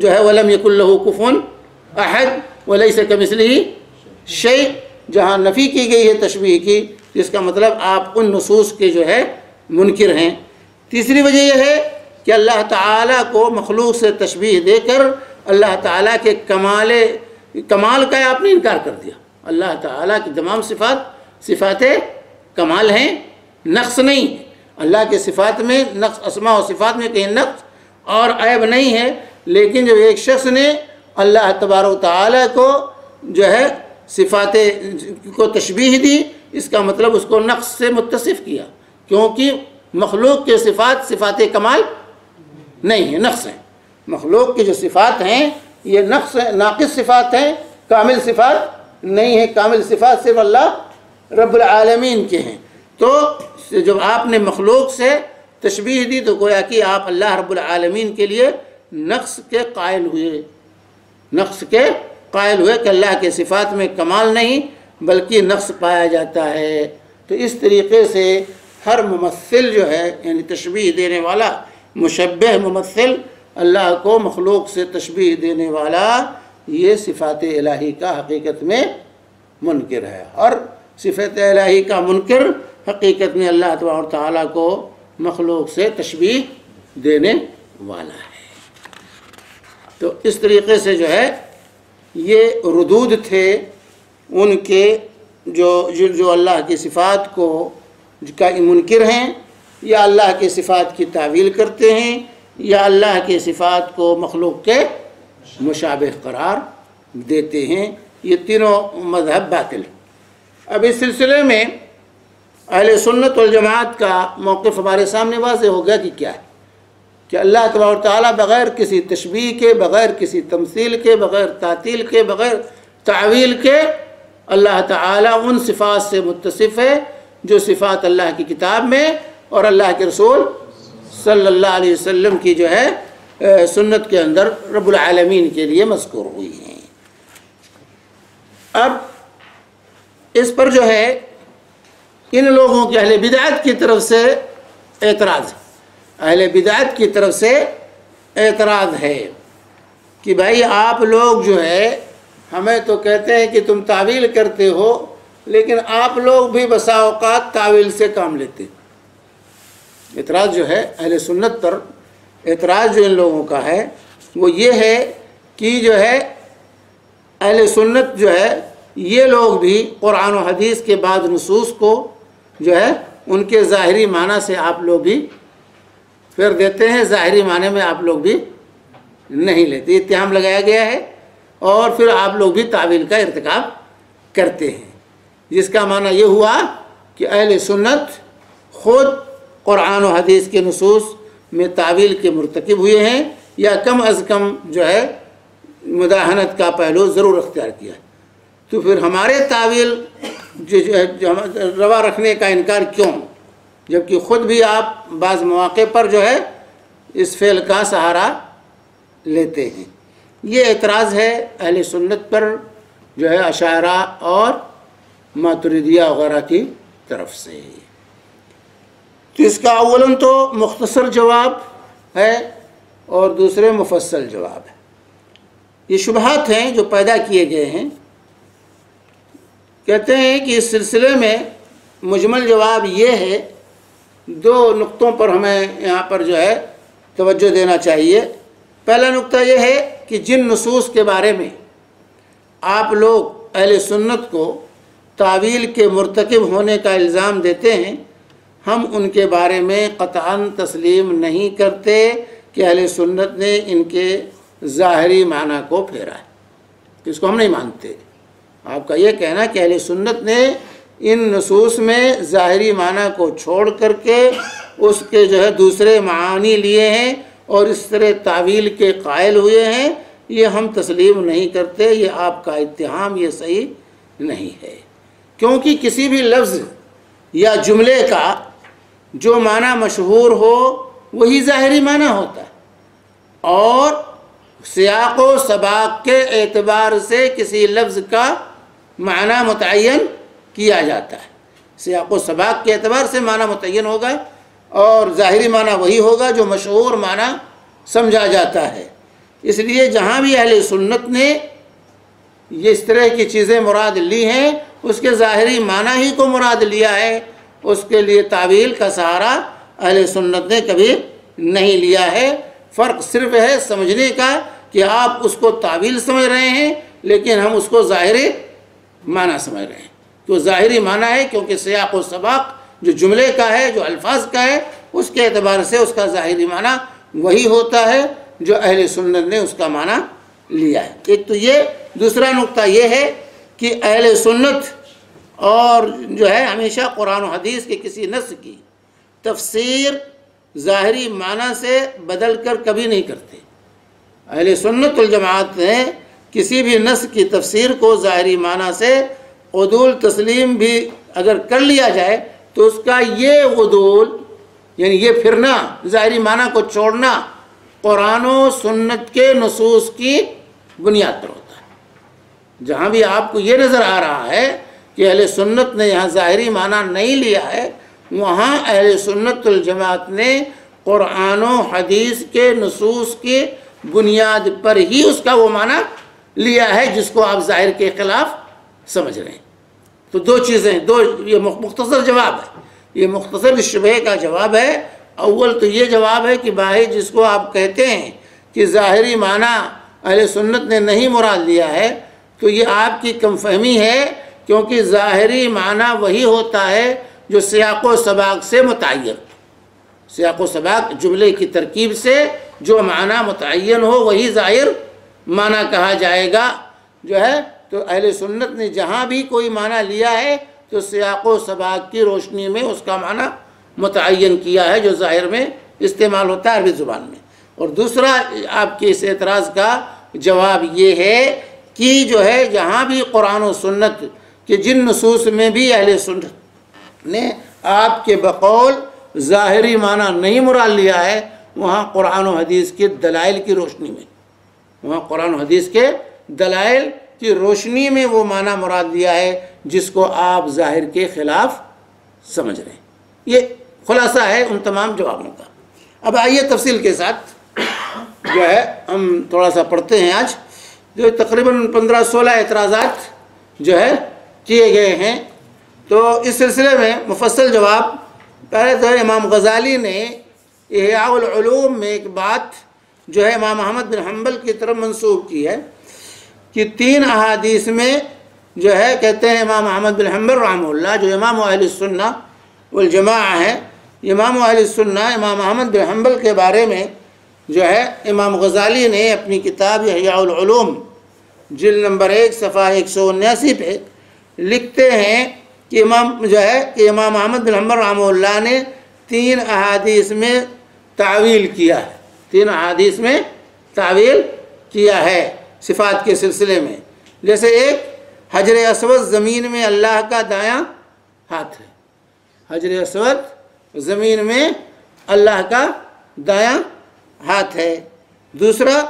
جو ہے وَلَمْ يَكُنْ لَهُ كُفُوًا أَحَدٌ وَلَيْسَ كَمِثْلِهِ شَيْءٌ، جہاں نفی کی گئی ہے تشبیہ کی، جس کا مطلب آپ ان نصوص کے جو ہے منکر ہیں۔ تیسری وجہ یہ ہے کہ اللہ تعالیٰ کو مخلوق سے تشبیہ دے کر اللہ تعالیٰ کے کمال کا آپ نے انکار کر دیا۔ اللہ تعالیٰ کی تمام صفات کمال ہیں، نقص نہیں ہے۔ اللہ کے صفات میں نقص، اسماء و صفات میں کہیں نقص اور عیب نہیں ہے، لیکن جب ایک شخص نے اللہ تبارک و تعالیٰ کو جو ہے صفات کو تشبیہ دی، اس کا مطلب اس کو نقص سے متصف کیا، کیونکہ مخلوق کے صفات کمال نہیں ہیں، نقص ہیں۔ مخلوق کی جو صفات ہیں یہ نقص ناقص صفات ہیں، کامل صفات نہیں ہیں۔ کامل صفات صرف اللہ رب العالمین کے ہیں۔ تو جب آپ نے مخلوق سے تشبیہ دی تو گویا کہ آپ اللہ رب العالمین کے لیے نقص کے قائل ہوئے، نقص کے قائل ہوئے کہ اللہ کے صفات میں کمال نہیں بلکہ نقص پایا جاتا ہے۔ تو اس طریقے سے ہر ممثل جو ہے یعنی تشبیہ دینے والا، مشبہ ممثل، اللہ کو مخلوق سے تشبیہ دینے والا، یہ صفات الہی کا حقیقت میں منکر ہے، اور صفات الہی کا منکر حقیقت میں اللہ تبارک و تعالیٰ کو مخلوق سے تشبیہ دینے والا ہے۔ تو اس طریقے سے جو ہے یہ ردود تھے ان کے جو اللہ کی صفات کو کا منکر ہیں، یا اللہ کی صفات کی تعویل کرتے ہیں، یا اللہ کی صفات کو مخلوق کے مشابہ قرار دیتے ہیں۔ یہ تینوں مذہب باطل ہیں۔ اب اس سلسلے میں اہل سنت والجماعت کا موقف ہمارے سامنے واضح ہو گیا کہ کیا ہے، کہ اللہ تبارک و تعالیٰ بغیر کسی تشبیہ کے، بغیر کسی تمثیل کے، بغیر تعطیل کے، بغیر تعویل کے، اللہ تعالیٰ ان صفات سے متصف ہے جو صفات اللہ کی کتاب میں اور اللہ کے رسول صلی اللہ علیہ وسلم کی جو ہے سنت کے اندر رب العالمین کے لیے مذکور ہوئی ہیں۔ اب اس پر جو ہے ان لوگوں کے اہل بدعت کی طرف سے اعتراض ہے، اہل بدعت کی طرف سے اعتراض ہے کہ بھائی آپ لوگ جو ہے ہمیں تو کہتے ہیں کہ تم تعویل کرتے ہو، لیکن آپ لوگ بھی بسا اوقات تعویل سے کام لیتے۔ اعتراض جو ہے اہل سنت پر، اعتراض جو ان لوگوں کا ہے وہ یہ ہے کہ جو ہے اہل سنت جو ہے یہ لوگ بھی قرآن و حدیث کے بعد نصوص کو جو ہے ان کے ظاہری معنی سے آپ لوگ بھی پھر دیتے ہیں، ظاہری معنی میں آپ لوگ بھی نہیں لیتے، اتہام لگایا گیا ہے، اور پھر آپ لوگ بھی تعویل کا ارتکاب کرتے ہیں، جس کا معنی یہ ہوا کہ اہل سنت خود قرآن و حدیث کے نصوص میں تعویل کے مرتکب ہوئے ہیں، یا کم از کم جو ہے مداہنت کا پہلو ضرور اختیار کیا ہے۔ تو پھر ہمارے تعویل جو روا رکھنے کا انکار کیوں، جبکہ خود بھی آپ بعض مواقع پر جو ہے اس فعل کا سہارا لیتے ہیں۔ یہ اعتراض ہے اہل سنت پر جو ہے اشاعرہ اور ماتریدیہ وغیرہ کی طرف سے۔ تو اس کا اولاً تو مختصر جواب ہے اور دوسرے مفصل جواب ہے۔ یہ شبہات ہیں جو پیدا کیے گئے ہیں۔ کہتے ہیں کہ اس سلسلے میں مجمل جواب یہ ہے، دو نقطوں پر ہمیں یہاں پر جو ہے توجہ دینا چاہیے۔ پہلا نقطہ یہ ہے کہ جن نصوص کے بارے میں آپ لوگ اہل سنت کو تعویل کے مرتکب ہونے کا الزام دیتے ہیں، ہم ان کے بارے میں قطعاً تسلیم نہیں کرتے کہ اہل سنت نے ان کے ظاہری معنی کو پھیرا ہے، اس کو ہم نہیں مانتے۔ آپ کا یہ کہنا کہ اہل سنت نے ان نصوص میں ظاہری معنی کو چھوڑ کر کے اس کے جو ہے دوسرے معانی لیے ہیں اور اس طرح تعویل کے قائل ہوئے ہیں، یہ ہم تسلیم نہیں کرتے۔ یہ آپ کا اتہام یہ صحیح نہیں ہے، کیونکہ کسی بھی لفظ یا جملے کا جو معنی مشہور ہو وہی ظاہری معنی ہوتا ہے، اور سیاق و سباق کے اعتبار سے کسی لفظ کا معنی متعین کیا جاتا ہے۔ سیاق و سباق کے اعتبار سے معنی متعین ہوگا اور ظاہری معنی وہی ہوگا جو مشہور معنی سمجھا جاتا ہے۔ اس لیے جہاں بھی اہل سنت نے یہ اس طرح کی چیزیں مراد لی ہیں، اس کے ظاہری معنی ہی کو مراد لیا ہے، اس کے لیے تعویل کا سہارا اہل سنت نے کبھی نہیں لیا ہے۔ فرق صرف ہے سمجھنے کا کہ آپ اس کو تعویل سمجھ رہے ہیں، لیکن ہم اس کو ظاہری معنی سمجھ رہے ہیں۔ تو ظاہری معنی ہے کیونکہ سیاق و سباق جو جملے کا ہے، جو الفاظ کا ہے، اس کے اعتبار سے اس کا ظاہری معنی وہی ہوتا ہے جو اہل سنت نے اس کا معنی لیا ہے۔ ایک تو یہ، دوسرا نقطہ یہ ہے کہ اہل سنت اور جو ہے ہمیشہ قرآن و حدیث کے کسی نص کی تفسیر ظاہری معنی سے بدل کر کبھی نہیں کرتے۔ اہل سنت والجماعت نے کسی بھی نص کی تفسیر کو ظاہری معنی سے عدول تسلیم بھی اگر کر لیا جائے تو اس کا یہ عدول یعنی یہ پھرنا، ظاہری معنی کو چھوڑنا، قرآن و سنت کے نصوص کی بنیاد پر ہوتا ہے۔ جہاں بھی آپ کو یہ نظر آ رہا ہے کہ اہل سنت نے یہاں ظاہری معنی نہیں لیا ہے، وہاں اہل سنت والجماعت نے قرآن و حدیث کے نصوص کے بنیاد پر ہی اس کا وہ معنی لیا ہے جس کو آپ ظاہر کے خلاف سمجھ رہے ہیں۔ تو دو چیزیں، یہ مختصر جواب ہے، یہ مختصر شبہ کا جواب ہے۔ اول تو یہ جواب ہے کہ بھائی جس کو آپ کہتے ہیں کہ ظاہری معنی اہل سنت نے نہیں مراد لیا ہے، تو یہ آپ کی کم فہمی ہے، کیونکہ ظاہری معنی وہی ہوتا ہے جو سیاق و سباق سے متعین، سیاق و سباق جملے کی ترکیب سے جو معنی متعین ہو وہی ظاہر معنی کہا جائے گا جو ہے۔ تو اہل سنت نے جہاں بھی کوئی معنی لیا ہے تو سیاق و سباق کی روشنی میں اس کا معنی متعین کیا ہے جو ظاہر میں استعمال ہوتا ہے عربی زبان میں۔ اور دوسرا آپ کے اس اعتراض کا جواب یہ ہے کہ جو ہے جہاں بھی قرآن و سنت کہ جن نصوص میں بھی اہل سنت نے آپ کے بقول ظاہری معنی نہیں مراد لیا ہے، وہاں قرآن و حدیث کے دلائل کی روشنی میں، وہاں قرآن و حدیث کے دلائل کی روشنی میں وہ معنی مراد لیا ہے جس کو آپ ظاہر کے خلاف سمجھ رہے ہیں۔ یہ خلاصہ ہے ان تمام جوابوں کا۔ اب آئیے تفصیل کے ساتھ جو ہے ہم تھوڑا سا پڑھتے ہیں آج، جو تقریباً 15-16 اعتراضات جو ہے کیے گئے ہیں۔ تو اس سلسلے میں مفصل جواب پہلے تو امام غزالی نے احیاء العلوم میں ایک بات جو ہے امام احمد بن حنبل کی طرف منسوب کی ہے کہ 3 احادیث میں جو ہے کہتے ہیں امام احمد بن حنبل رحمہ اللہ جو امام اہل السنہ والجماعہ ہیں، امام اہل السنہ امام احمد بن حنبل کے بارے میں جو ہے امام غزالی نے اپنی کتاب احیاء العلوم جلد نمبر 1 صفحہ 179 پہ لکھتے ہیں کہ امام احمد بن حنبل رحمہ اللہ نے 3 احادیث میں تعویل کیا ہے، 3 احادیث میں تعویل کیا ہے صفات کے سلسلے میں۔ جیسے ایک حجر اسود زمین میں اللہ کا دایاں ہاتھ ہے، حجر اسود زمین میں اللہ کا دایاں ہاتھ ہے۔ دوسرا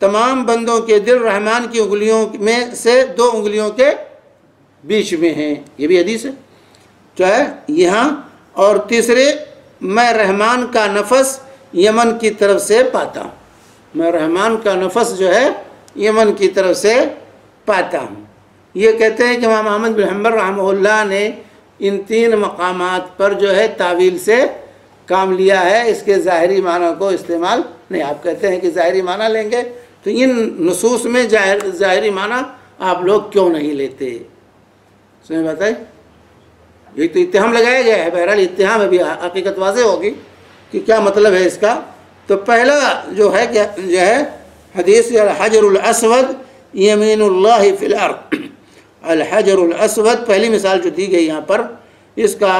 تمام بندوں کے دل رحمان کی انگلیوں میں سے 2 انگلیوں کے بیچ میں ہیں، یہ بھی حدیث ہے جو ہے یہاں۔ اور تیسرے میں رحمان کا نفس یمن کی طرف سے پاتا ہوں، میں رحمان کا نفس جو ہے یمن کی طرف سے پاتا ہوں۔ یہ کہتے ہیں کہ امام احمد بن حنبل رحمہ اللہ نے ان 3 مقامات پر جو ہے تعویل سے کام لیا ہے، اس کے ظاہری معنی کو استعمال نہیں۔ آپ کہتے ہیں کہ ظاہری معنی لیں گے تو ان نصوص میں ظاہری معنی آپ لوگ کیوں نہیں لیتے؟ سمجھ بتائیں، یہ تو اتہام لگایا گیا ہے، بہرحال اتہام ابھی حقیقت واضح ہوگی کہ کیا مطلب ہے اس کا۔ تو پہلا جو ہے حدیث الحجر الاسود یمین اللہ فی الارض، الحجر الاسود پہلی مثال جو دی گئی یہاں پر، اس کا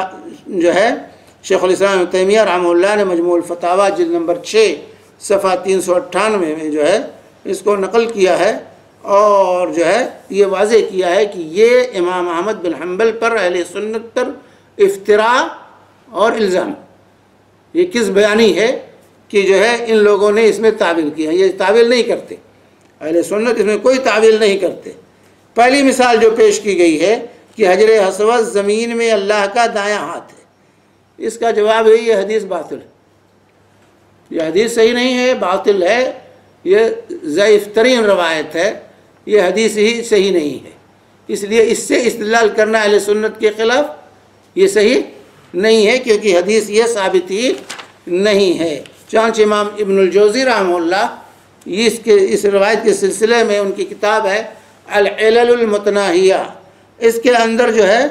جو ہے شیخ الاسلام ابن تیمیہ رحمہ اللہ نے مجموع الفتاوی جلد نمبر 6 صفحہ 398 میں جو ہے اس کو نقل کیا ہے، اور جو ہے یہ واضح کیا ہے کہ یہ امام احمد بن حنبل پر اہل سنت پر افتراء اور الزام، یہ کس بیانی ہے کہ جو ہے ان لوگوں نے اس میں تعویل کیا ہے۔ یہ تعویل نہیں کرتے، اہل سنت اس میں کوئی تعویل نہیں کرتے۔ پہلی مثال جو پیش کی گئی ہے کہ حجر اسود زمین میں اللہ کا دایاں ہاتھ ہے، اس کا جواب ہے یہ حدیث باطل ہے، یہ حدیث صحیح نہیں ہے، باطل ہے، یہ ضعیف ترین روایت ہے، یہ حدیث ہی صحیح نہیں ہے۔ اس لیے اس سے استدلال کرنا اہل سنت کے خلاف یہ صحیح نہیں ہے، کیونکہ حدیث یہ ثابت ہی نہیں ہے۔ چانچہ امام ابن الجوزی رحمہ اللہ اس روایت کے سلسلے میں ان کی کتاب ہے العلل المتناہیہ، اس کے اندر جو ہے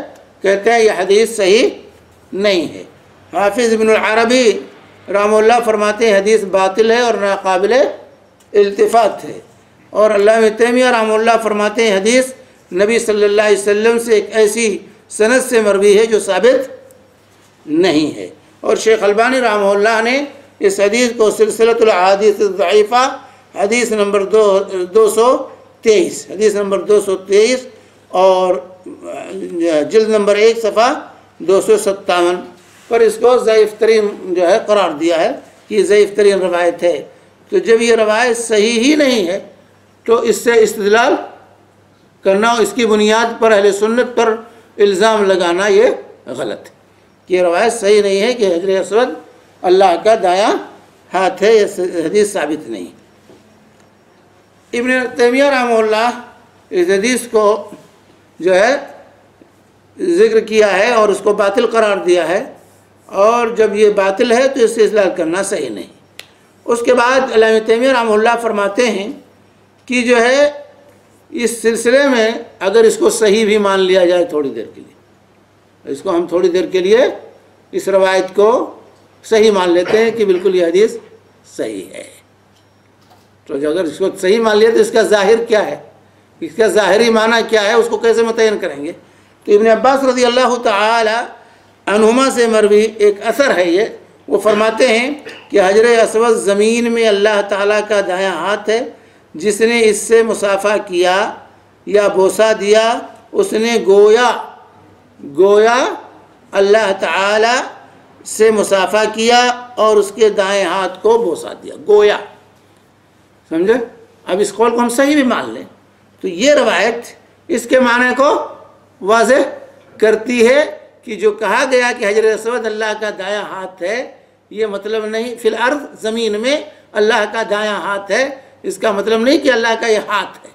کہتے ہیں یہ حدیث صحیح نہیں ہے۔ حافظ ابن العربی رحمہ اللہ فرماتے ہیں حدیث باطل ہے اور ناقابل التفات ہے، اور علامہ تیمیہ رحمہ اللہ فرماتے ہیں حدیث نبی صلی اللہ علیہ وسلم سے ایک ایسی سند سے مروی ہے جو ثابت نہیں ہے۔ اور شیخ البانی رحمہ اللہ نے اس حدیث کو سلسلۃ الاحادیث الضعیفہ حدیث نمبر 223 حدیث نمبر 223 اور جلد نمبر 1 صفحہ 257 پر اس کو ضعیف ترین جو ہے قرار دیا ہے کہ یہ ضعیف ترین روایت ہے۔ تو جب یہ روایت صحیح ہی نہیں ہے تو اس سے استدلال کرنا اور اس کی بنیاد پر اہل سنت پر الزام لگانا یہ غلط ہے، کہ یہ روایت صحیح نہیں ہے کہ حجر اسود اللہ کا دایاں ہاتھ ہے، یہ حدیث ثابت نہیں۔ ابن تیمیہ رحمہ اللہ اس حدیث کو جو ہے ذکر کیا ہے اور اس کو باطل قرار دیا ہے، اور جب یہ باطل ہے تو اس سے استدلال کرنا صحیح نہیں۔ اس کے بعد علامہ تیمیہ رحمہ اللہ فرماتے ہیں کہ جو ہے اس سلسلے میں اگر اس کو صحیح بھی مان لیا جائے تھوڑی دیر کے لیے، اس کو ہم تھوڑی دیر کے لیے اس روایت کو صحیح مان لیتے ہیں کہ بالکل یہ حدیث صحیح ہے، تو جو اگر اس کو صحیح مان لیا تو اس کا ظاہر کیا ہے، اس کا ظاہری معنی کیا ہے، اس کو کیسے متعین کریں گے؟ تو ابن عباس رضی اللہ تعالی عنہما سے مروی ایک اثر ہے یہ، وہ فرماتے ہیں کہ حجر اسود زمین میں اللہ تعالیٰ کا دایاں ہاتھ ہے، جس نے اس سے مصافحہ کیا یا بوسہ دیا اس نے گویا اللہ تعالیٰ سے مصافحہ کیا اور اس کے دائیں ہاتھ کو بوسہ دیا، گویا، سمجھے؟ اب اس قول کو ہم صحیح بھی مان لیں تو یہ روایت اس کے معنی کو واضح کرتی ہے کہ جو کہا گیا کہ حجر اسود اللہ کا دایاں ہاتھ ہے، یہ مطلب نہیں فی الارض زمین میں اللہ کا دایاں ہاتھ ہے، اس کا مطلب نہیں کہ اللہ کا یہ ہاتھ ہے،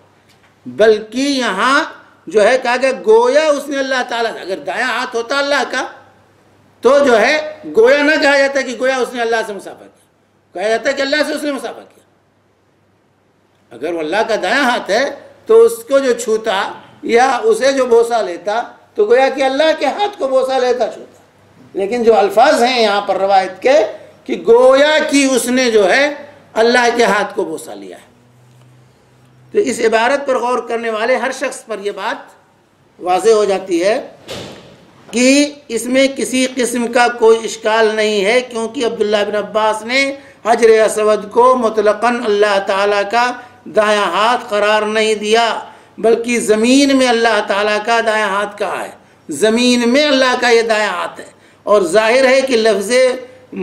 بلکہ یہاں جو ہے کہا کہ گویا اس نے اللہ تعالیٰ، اگر دایاں ہاتھ ہوتا اللہ کا تو جو ہے گویا نہ کہا جاتا کہ گویا اس نے اللہ سے مصافحہ کیا، کہا جاتا کہ اللہ سے اس نے مصافحہ کیا۔ اگر وہ اللہ کا دایاں ہاتھ ہے تو اس کو جو چھوتا یا اسے جو بوسہ لیتا تو گویا کہ اللہ کے ہاتھ کو بوسہ لیتا چھوتا، لیکن جو الفاظ ہیں یہاں پر روایت کے کہ گویا کہ اس نے جو ہے اللہ کے ہاتھ کو بوسہ لیا ہے، تو اس عبارت پر غور کرنے والے ہر شخص پر یہ بات واضح ہو جاتی ہے کہ اس میں کسی قسم کا کوئی اشکال نہیں ہے، کیونکہ عبداللہ بن عباس نے حجر اسود کو مطلقاً اللہ تعالیٰ کا دایاں ہاتھ قرار نہیں دیا، بلکہ زمین میں اللہ تعالیٰ کا دایاں ہاتھ کہا ہے، زمین میں اللہ کا یہ دایاں ہاتھ ہے، اور ظاہر ہے کہ لفظ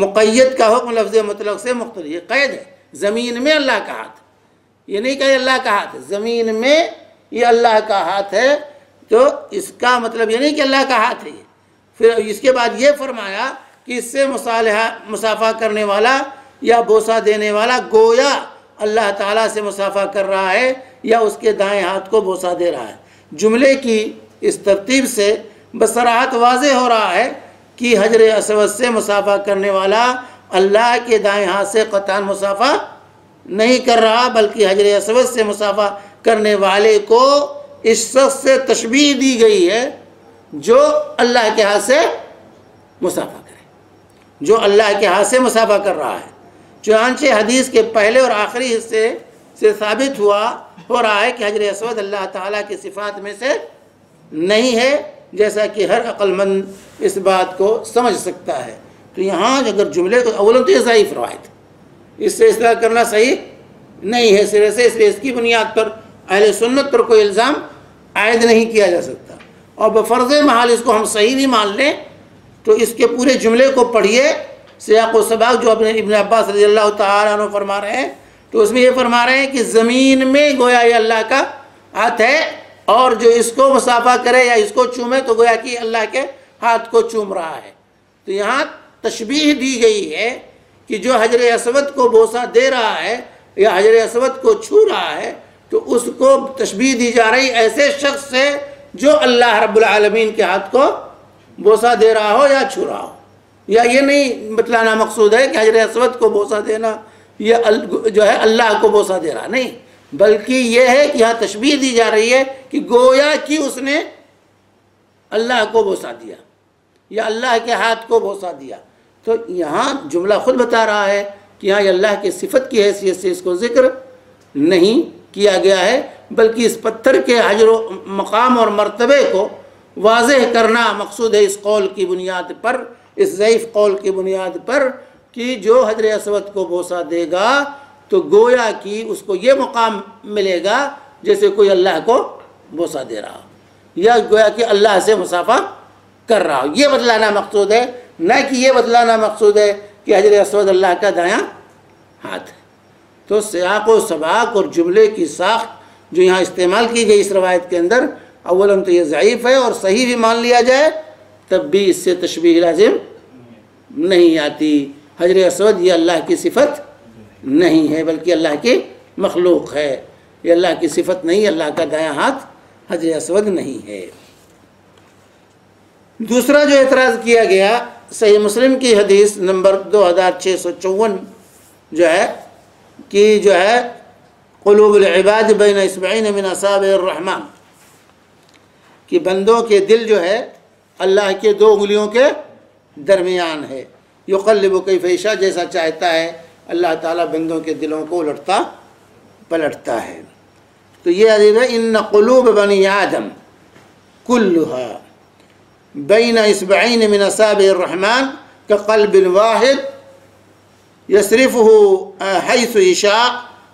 مقید کا حکم لفظ مطلق سے مختلف، یہ قید ہے، زمین میں اللہ کا ہاتھ، یہ نہیں کہ اللہ کا ہاتھ ہے، زمین میں یہ اللہ کا ہاتھ ہے، تو اس کا مطلب یہ نہیں کہ اللہ کا ہاتھ ہے یہ۔ پھر اس کے بعد یہ فرمایا کہ اس سے مصافحہ کرنے والا یا بوسہ دینے والا گویا اللہ تعالیٰ سے مصافحہ کر رہا ہے یا اس کے دائیں ہاتھ کو بوسہ دے رہا ہے۔ جملے کی اس ترتیب سے بصراحت واضح ہو رہا ہے کہ حجر اسود سے مصافحہ کرنے والا اللہ کے دائیں ہاتھ سے قطعاً مصافحہ نہیں کر رہا، بلکہ حجر اسود سے مصافحہ کرنے والے کو اس شخص سے تشبیہ دی گئی ہے جو اللہ کے ہاتھ سے مصافحہ کرے، جو اللہ کے ہاتھ سے مصافحہ کر رہا ہے۔ چنانچہ حدیث کے پہلے اور آخری حصے سے ثابت ہو رہا ہے کہ حجر اسود اللہ تعالیٰ کی صفات میں سے نہیں ہے، جیسا کہ ہر عقل مند اس بات کو سمجھ سکتا ہے۔ تو یہاں اگر جملے کو اولاً تو یہ ضعیف روایت، اس سے استدلال کرنا صحیح نہیں ہے سرے سے، اس لیے اس کی بنیاد پر اہل سنت پر کوئی الزام عائد نہیں کیا جا سکتا، اور بفرض محال اس کو ہم صحیح بھی مان لیں تو اس کے پورے جملے کو پڑھیے، سیاق و سباق جو ابن عباس رضی اللہ تعالیٰ عنہ فرما رہے ہیں، تو اس میں یہ فرما رہے ہیں کہ زمین میں گویا یہ اللہ کا ہاتھ ہے، اور جو اس کو مصافحہ کرے یا اس کو چومے تو گویا کہ اللہ کے ہاتھ کو چوم رہا ہے۔ تو یہاں تشبیہ دی گئی ہے کہ جو حجر اسود کو بوسہ دے رہا ہے یا حجر اسود کو چھو رہا ہے تو اس کو تشبیہ دی جا رہی ایسے شخص سے جو اللہ رب العالمین کے ہاتھ کو بوسہ دے رہا ہو یا چھو رہا ہو، یا یہ نہیں بتلانا مقصود ہے کہ حجر اسود کو بوسہ دینا یہ جو ہے اللہ کو بوسہ دے رہا نہیں، بلکہ یہ ہے کہ یہاں تشبیہ دی جا رہی ہے کہ گویا کہ اس نے اللہ کو بوسہ دیا یا اللہ کے ہاتھ کو بوسہ دیا۔ تو یہاں جملہ خود بتا رہا ہے کہ یہاں اللہ کی صفت کی حیثیت سے اس کو ذکر نہیں کیا گیا ہے، بلکہ اس پتھر کے حجر و مقام اور مرتبے کو واضح کرنا مقصود ہے اس قول کی بنیاد پر، اس ضعیف قول کی بنیاد پر کہ جو حجر اسود کو بوسہ دے گا تو گویا کہ اس کو یہ مقام ملے گا جیسے کوئی اللہ کو بوسہ دے رہا ہو یا گویا کہ اللہ سے مصافحہ کر رہا ہو، یہ بتلانا مقصود ہے، نہ کہ یہ بتلانا مقصود ہے کہ حجر اسود اللہ کا دایاں ہاتھ ہے۔ تو سیاق و سباق اور جملے کی ساخت جو یہاں استعمال کی گئی اس روایت کے اندر، اولاً تو یہ ضعیف ہے، اور صحیح بھی مان لیا جائے تب بھی اس سے تشبیہ لازم نہیں آتی۔ حجر اسود یہ اللہ کی صفت نہیں ہے بلکہ اللہ کی مخلوق ہے، یہ اللہ کی صفت نہیں، اللہ کا دایاں ہاتھ حجر اسود نہیں ہے۔ دوسرا جو اعتراض کیا گیا، صحیح مسلم کی حدیث نمبر 2654 جو ہے کہ جو ہے قلوب العباد بین اصبعین من اصابع الرحمن، کہ بندوں کے دل جو ہے اللہ کے 2 انگلیوں کے درمیان ہے، یقلب کیف یشاء، جیسا چاہتا ہے اللہ تعالیٰ بندوں کے دلوں کو الٹتا پلٹتا ہے۔ تو یہ حدیث ہے ان قلوب بنی آدم کلها بین اصبعین من اصابع الرحمن كقلب واحد يصرفه حيث يشاء،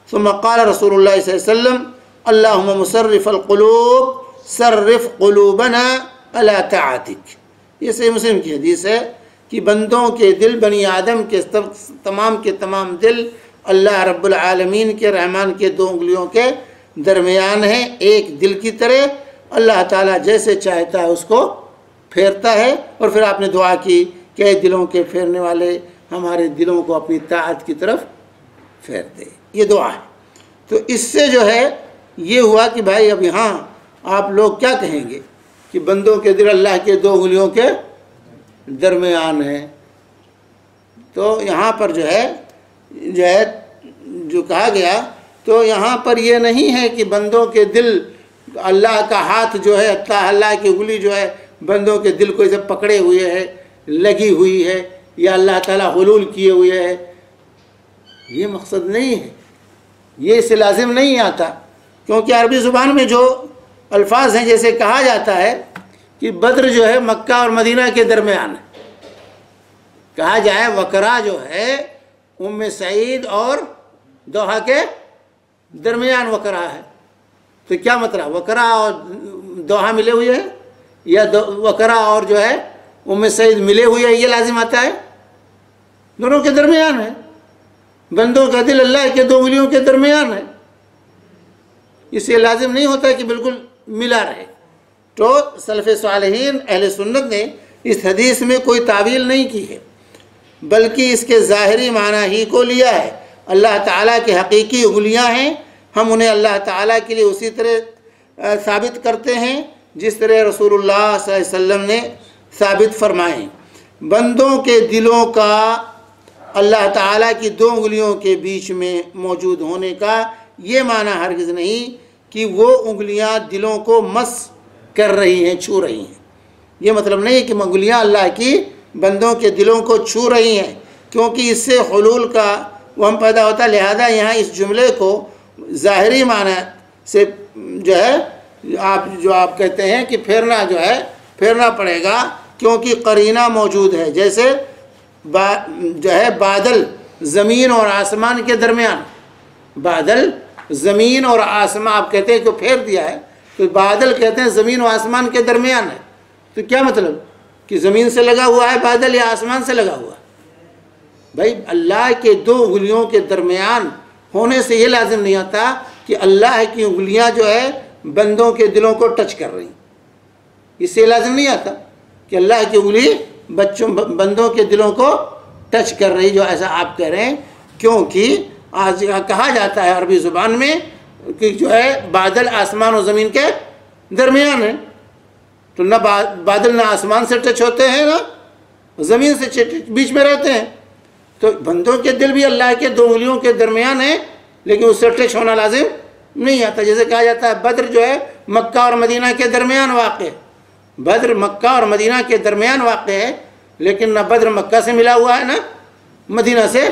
ثم قال رسول الله صلی اللہ علیہ وسلم اللهم مصرف القلوب صرف قلوبنا على طاعتك۔ یہ صحیح مسلم کی حدیث ہے کہ بندوں کے دل، بنی آدم کے تمام دل اللہ رب العالمین کے رحمان کے 2 انگلیوں کے درمیان ہیں، ایک دل کی طرح۔ اللہ تعالیٰ جیسے چاہتا ہے اس کو پھیرتا ہے، اور پھر آپ نے دعا کی کہ اے دلوں کے پھیرنے والے ہمارے دلوں کو اپنی طاعت کی طرف پھیر دے، یہ دعا ہے۔ تو اس سے جو ہے یہ ہوا کہ بھائی اب یہاں آپ لوگ کیا کہیں گے کہ بندوں کے دل اللہ کے 2 انگلیوں کے درمیان ہیں۔ تو یہاں پر جو ہے جو کہا گیا، تو یہاں پر یہ نہیں ہے کہ بندوں کے دل، اللہ کا ہاتھ جو ہے، اللہ کی انگلی جو ہے بندوں کے دل کو اسے پکڑے ہوئے ہے، لگی ہوئی ہے، یا اللہ تعالیٰ حلول کیے ہوئے ہے، یہ مقصد نہیں ہے، یہ اس سے لازم نہیں آتا۔ کیونکہ عربی زبان میں جو الفاظ ہیں، جیسے کہا جاتا ہے کہ بدر جو ہے مکہ اور مدینہ کے درمیان ہے، کہا جائے وکرا جو ہے ام سعید اور دوحہ کے درمیان وکرا ہے، تو کیا مطلب؟ وکرا اور دوحہ ملے ہوئے ہیں، یا وکرا اور جو ہے ام سعید ملے ہوئے ہیں، یہ لازم آتا ہے؟ دونوں کے درمیان ہے، بندوں کا دل اللہ کے 2 انگلیوں کے درمیان ہے، اس سے لازم نہیں ہوتا کہ بالکل ملا رہے۔ تو سلف صالحین اہل سنت نے اس حدیث میں کوئی تعویل نہیں کی ہے، بلکہ اس کے ظاہری معنی ہی کو لیا ہے۔ اللہ تعالیٰ کے حقیقی انگلیاں ہیں، ہم انہیں اللہ تعالیٰ کے لیے اسی طرح ثابت کرتے ہیں جس طرح رسول اللہ صلی اللہ علیہ وسلم نے ثابت فرمائے۔ بندوں کے دلوں کا اللہ تعالیٰ کی 2 انگلیوں کے بیچ میں موجود ہونے کا یہ معنی ہرگز نہیں کہ وہ انگلیاں دلوں کو مس کر رہی ہیں، چھو رہی ہیں۔ یہ مطلب نہیں کہ انگلیاں اللہ کی بندوں کے دلوں کو چھو رہی ہیں، کیونکہ اس سے حلول کا وہم پیدا ہوتا ہے۔ لہذا یہاں اس جملے کو ظاہری معنی سے جو ہے آپ کہتے ہیں کہ پھیرنا پڑے گا، کیونکہ قرینہ موجود ہے، جیسے جو ہے بادل زمین اور آسمان کے درمیان، بادل زمین اور آسمان آپ کہتے ہیں کہ پھیر دیا ہے، تو بادل کہتے ہیں زمین و آسمان کے درمیان ہے، تو کیا مطلب کہ زمین سے لگا ہوا ہے بادل یا آسمان سے لگا ہوا ہے؟ بھائی اللہ کے 2 انگلیوں کے درمیان ہونے سے یہ لازم نہیں آتا کہ اللہ کی انگلیاں جو ہے بندوں کے دلوں کو ٹچ کر رہی، اس سے لازم نہیں آتا کہ اللہ کی انگلی بندوں کے دلوں کو ٹچ کر رہی، جو ایسا آپ کہہ رہے ہیں، کیونکہ آج کہا جاتا ہے عربی زبان میں کہ جو ہے بادل آسمان و زمین کے درمیان ہے، تو نہ بادل نہ آسمان سے ٹچ ہوتے ہیں نہ زمین سے بیچ میں رہتے ہیں، تو بندوں کے دل بھی اللہ کے 2 انگلیوں کے درمیان ہیں، لیکن اس سے ٹچ ہونا لازم نہیں آتا۔ جیسے کہا جاتا ہے بدر جو ہے مکہ اور مدینہ کے درمیان واقع ہے، بدر مکہ اور مدینہ کے درمیان واقع ہے، لیکن نہ بدر مکہ سے ملا ہوا ہے نہ مدینہ سے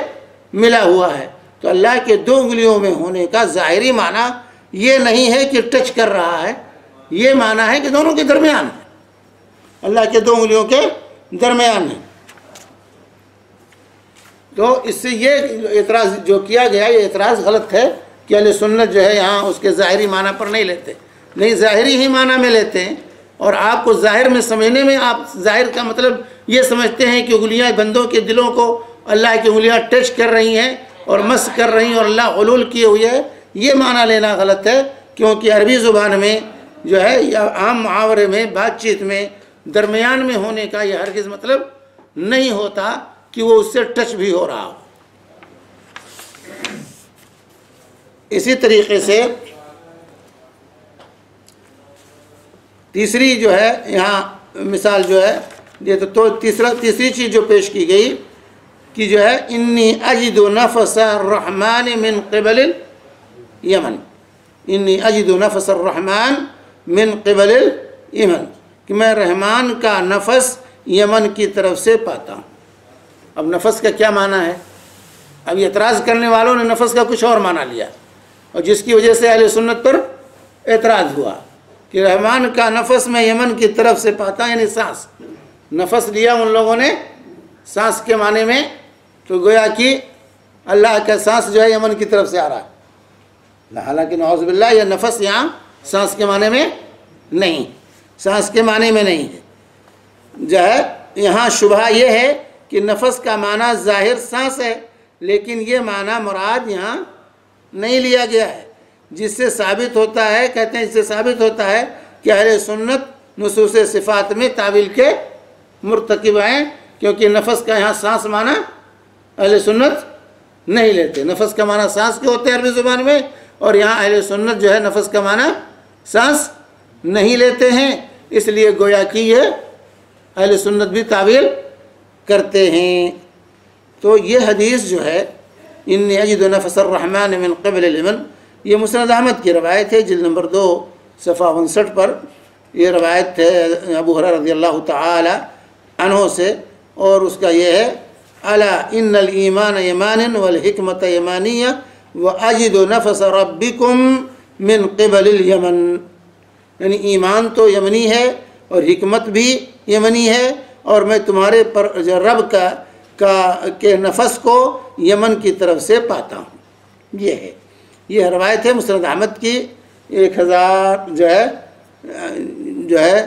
ملا ہوا ہے۔ تو اللہ کے 2 انگلیوں میں ہونے کا ظاہری معنی یہ نہیں ہے کہ ٹچ کر رہا ہے، یہ معنی ہے کہ دونوں کے درمیان ہے، اللہ کے 2 انگلیوں کے درمیان ہے۔ تو اس سے یہ اعتراض جو کیا گیا، یہ اعتراض غلط ہے کہ اہل سنت جو ہے یہاں اس کے ظاہری معنی پر نہیں لیتے، نہیں ظاہری ہی معنی میں لیتے ہیں، اور آپ کو ظاہر میں سمجھنے میں آپ ظاہر کا مطلب یہ سمجھتے ہیں کہ انگلیاں بندوں کے دلوں کو اللہ کی انگلیاں ٹچ کر رہی ہیں اور مس کر رہی ہیں اور اللہ حلول کیے ہوئے ہے، یہ معنی لینا غلط ہے کہ کیونکہ عربی زبان میں جو ہے یا عام محاورے میں بات چیت میں درمیان میں ہونے کا یہ ہرگز مطلب نہیں ہوتا کہ وہ اس سے ٹچ بھی ہو رہا ہو۔ اسی طریقے سے تیسری جو ہے یہاں مثال جو ہے یہ تو تیسری چیز جو پیش کی گئی کہ جو ہے انی اجد نفس الرحمن من قبل الیمن، انی اجد نفس الرحمن من قبل الیمن، کہ میں رحمان کا نفس یمن کی طرف سے پاتا ہوں۔ اب نفس کا کیا معنی ہے؟ اب اعتراض کرنے والوں نے نفس کا کچھ اور معنی لیا، اور جس کی وجہ سے اہل سنت پر اعتراض ہوا کہ رحمان کا نفس میں یمن کی طرف سے پاتا، یعنی سانس۔ نفس لیا ان لوگوں نے سانس کے معنی میں، تو گویا کہ اللہ کا سانس جو ہے یمن کی طرف سے آ رہا ہے، حالانکہ نعوذ باللہ یہ نفس یہاں سانس کے معنی میں نہیں، سانس کے معنی میں نہیں ہے۔ جو ہے یہاں شبہ یہ ہے کہ نفس کا معنی ظاہر سانس ہے، لیکن یہ معنی مراد یہاں نہیں لیا گیا ہے، جس سے ثابت ہوتا ہے، کہتے ہیں اس سے ثابت ہوتا ہے کہ اہل سنت نصوص صفات میں تعویل کے مرتکب ہیں، کیونکہ نفس کا یہاں سانس معنی اہل سنت نہیں لیتے۔ نفس کا معنی سانس کے ہوتے ہیں عربی زبان میں، اور یہاں اہل سنت جو ہے نفس کا معنی سانس نہیں لیتے ہیں، اس لیے گویا کہ یہ اہل سنت بھی تعویل کرتے ہیں۔ تو یہ حدیث جو ہے انی اجد نفس الرحمن من قبل الیمن، یہ مسند احمد کی روایت ہے، جلد نمبر 2 صفحہ 59 پر یہ روایت ہے ابو ہریرہ رضی اللہ تعالی عنہ سے، اور اس کا یہ ہے الا ان الایمان یمان والحکمت یمانیہ واجد نفس ربکم من قبل الیمن، یعنی ایمان تو یمنی ہے اور حکمت بھی یمنی ہے، اور میں تمہارے پر رب کے نفس کو یمن کی طرف سے پاتا ہوں۔ یہ ہے، یہ روایت ہے مسند احمد کی 1000 جو ہے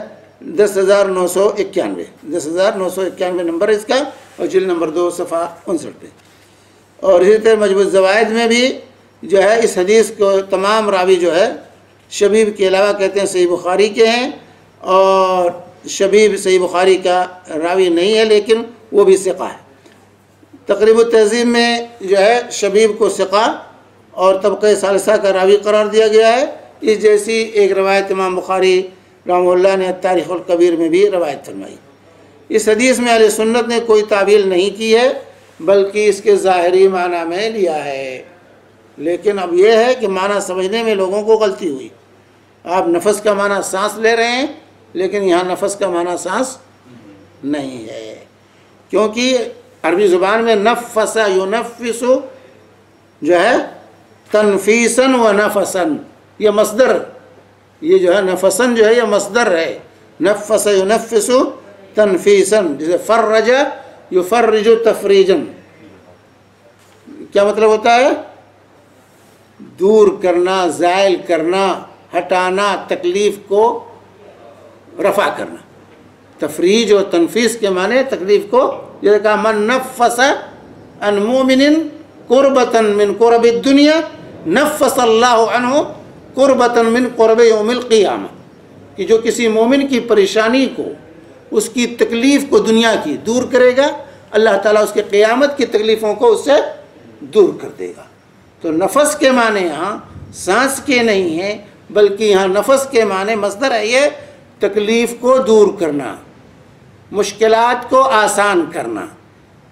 10,991 نمبر اس کا، اور جلد نمبر 2 صفحہ 59 پہ۔ اور اسی طرح مجموع الزوائد میں بھی جو ہے اس حدیث کو تمام راوی جو ہے شبیب کے علاوہ کہتے ہیں صحیح بخاری کے ہیں، اور شبیب صحیح بخاری کا راوی نہیں ہے لیکن وہ بھی ثقہ ہے۔ تقریب التہذیب میں جو ہے شبیب کو ثقہ اور طبقہ ثالثہ کا راوی قرار دیا گیا ہے۔ اس جیسی ایک روایت امام بخاری رحمہ اللہ نے تاریخ الکبیر میں بھی روایت فرمائی۔ اس حدیث میں اہل سنت نے کوئی تعویل نہیں کی ہے، بلکہ اس کے ظاہری معنی میں لیا ہے، لیکن اب یہ ہے کہ معنی سمجھنے میں لوگوں کو غلطی ہوئی۔ آپ نفس کا معنی سانس لے رہے ہیں، لیکن یہاں نفس کا معنی سانس نہیں ہے، کیونکہ عربی زبان میں نفس ینفس جو ہے تنفیساً و نفساً، یہ مصدر، یہ جو ہے نفساً جو ہے یہ مصدر ہے، نفس ینفس تنفیساً، جیسے فرج یفرج تفریجاً، کیا مطلب ہوتا ہے؟ دور کرنا، زائل کرنا، ہٹانا، تکلیف کو رفع کرنا۔ تفریج و تنفیس کے معنی تکلیف کو، جیسے کہا من نفس عن مومن قربتا من قرب الدنیا نفس اللہ عنہ قربتا من قرب یوم القیامہ، کہ جو کسی مومن کی پریشانی کو، اس کی تکلیف کو دنیا کی دور کرے گا، اللہ تعالیٰ اس کے قیامت کی تکلیفوں کو اس سے دور کر دے گا۔ تو نفس کے معنی یہاں سانس کے نہیں ہیں، بلکہ یہاں نفس کے معنی مصدر ہے، یہ تکلیف کو دور کرنا، مشکلات کو آسان کرنا،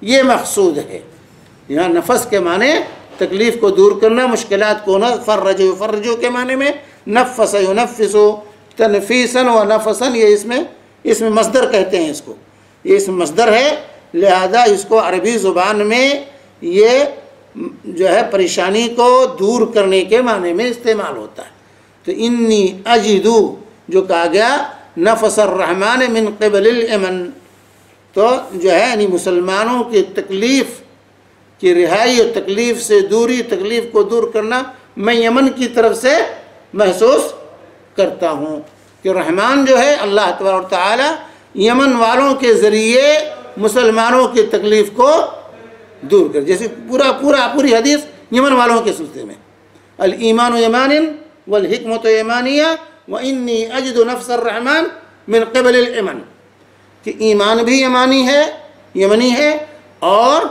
یہ مقصود ہے۔ یہاں نفس کے معنی تکلیف کو دور کرنا، مشکلات کو فرج یفرجو کے معنی میں، نفس ینفس تنفیساً و نفساً، یہ اس میں مصدر کہتے ہیں اس کو، یہ اس مصدر ہے، لہذا اس کو عربی زبان میں یہ جو ہے پریشانی کو دور کرنے کے معنی میں استعمال ہوتا ہے۔ تو انی اجدو جو کہا گیا نفس الرحمن من قبل الیمن، تو جو ہے یعنی مسلمانوں کی تکلیف کی رہائی اور تکلیف سے دوری، تکلیف کو دور کرنا میں یمن کی طرف سے محسوس کرتا ہوں، کہ رحمان جو ہے اللہ تبارک و تعالی یمن والوں کے ذریعے مسلمانوں کی تکلیف کو دور کر، جیسے پوری حدیث یمن والوں کے سلسلے میں، الایمان یمان والحکمت ایمانیہ وانی اجد نفس الرحمن من قبل الامن، کہ ایمان بھی یمنی ہے اور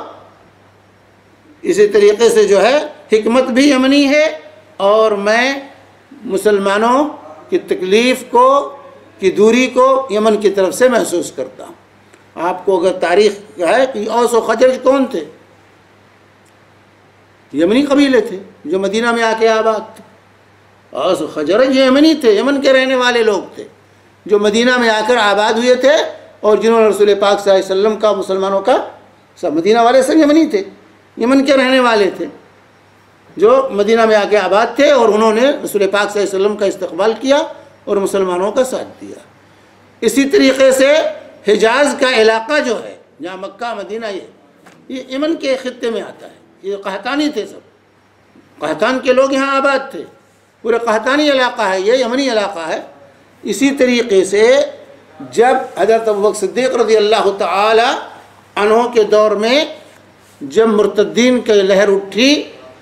اسی طریقے سے جو ہے حکمت بھی یمنی ہے، اور میں مسلمانوں کی تکلیف کی دوری کو یمن کی طرف سے محسوس کرتا ہوں۔ آپ کو اگر تاریخ ہے کہ اوس و خزرج کون تھے؟ یمنی قبیلے تھے جو مدینہ میں آ کے آباد تھے۔ اوس و خزرج یمنی تھے، یمن کے رہنے والے لوگ تھے جو مدینہ میں آ کر آباد ہوئے تھے، اور جنہوں نے رسول پاک صلی اللہ علیہ وسلم کا، مسلمانوں کا، سب مدینہ والے سب یمنی تھے، یمن کے رہنے والے تھے جو مدینہ میں آ کے آباد تھے، اور انہوں نے رسول پاک صلی اللہ علیہ وسلم کا استقبال کیا اور مسلمانوں کا ساتھ دیا۔ اسی طریقے سے حجاز کا علاقہ جو ہے جہاں مکہ مدینہ یہ یمن کے خطے میں آتا ہے، یہ قحطانی تھے، سب قحطان کے لوگ یہاں آباد تھے، پورے قحطانی علاقہ ہے، یہ یمنی علاقہ ہے۔ اسی طریقے سے جب حضرت ابوبکر صدیق رضی اللہ تعالی عنہ کے دور میں جب مرتدین کی لہر اٹھی،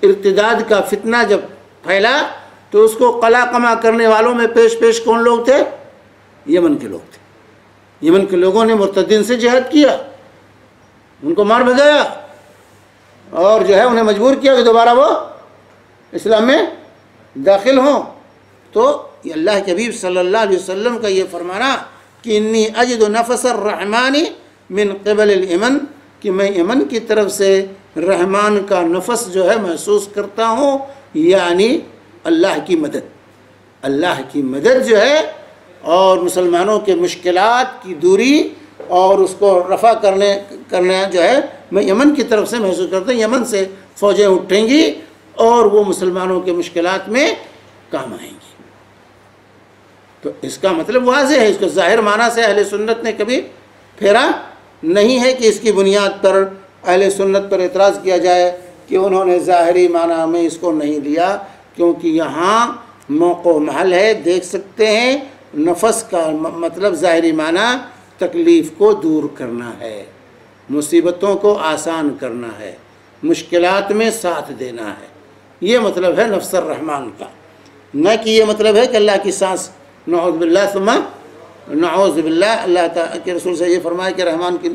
ارتداد کا فتنہ جب پھیلا، تو اس کو قلع قمع کرنے والوں میں پیش کون لوگ تھے؟ یمن کے لوگ تھے۔ یمن کے لوگوں نے مرتدین سے جہاد کیا، ان کو مار بھگایا، اور جو ہے انہیں مجبور کیا کہ دوبارہ وہ اسلام میں داخل ہوں۔ تو یہ اللہ کے حبیب صلی اللہ علیہ وسلم کا یہ فرمانا کہ انی اجد نفس الرحمن من قبل الامن، کہ میں یمن کی طرف سے رحمان کا نفس جو ہے محسوس کرتا ہوں، یعنی اللہ کی مدد جو ہے، اور مسلمانوں کے مشکلات کی دوری اور اس کو رفع کرنا جو ہے میں یمن کی طرف سے محسوس کرتا ہوں۔ یمن سے فوجیں اٹھیں گی اور وہ مسلمانوں کے مشکلات میں کام آئیں گی۔ تو اس کا مطلب واضح ہے، اس کو ظاہر معنی سے اہل سنت نے کبھی پھیرا نہیں ہے کہ اس کی بنیاد پر اہل سنت پر اعتراض کیا جائے کہ انہوں نے ظاہری معنی میں اس کو نہیں لیا، کیونکہ یہاں موقع و محل ہے، دیکھ سکتے ہیں۔ نفس کا مطلب ظاہری معنی تکلیف کو دور کرنا ہے، مصیبتوں کو آسان کرنا ہے، مشکلات میں ساتھ دینا ہے، یہ مطلب ہے نفس الرحمن کا، نہ کہ یہ مطلب ہے کہ اللہ کی سانس، نعوذ باللہ ثم نعوذ باللہ، اللہ تعالیٰ کے رسول سے یہ فرمایا کہ رحمان کی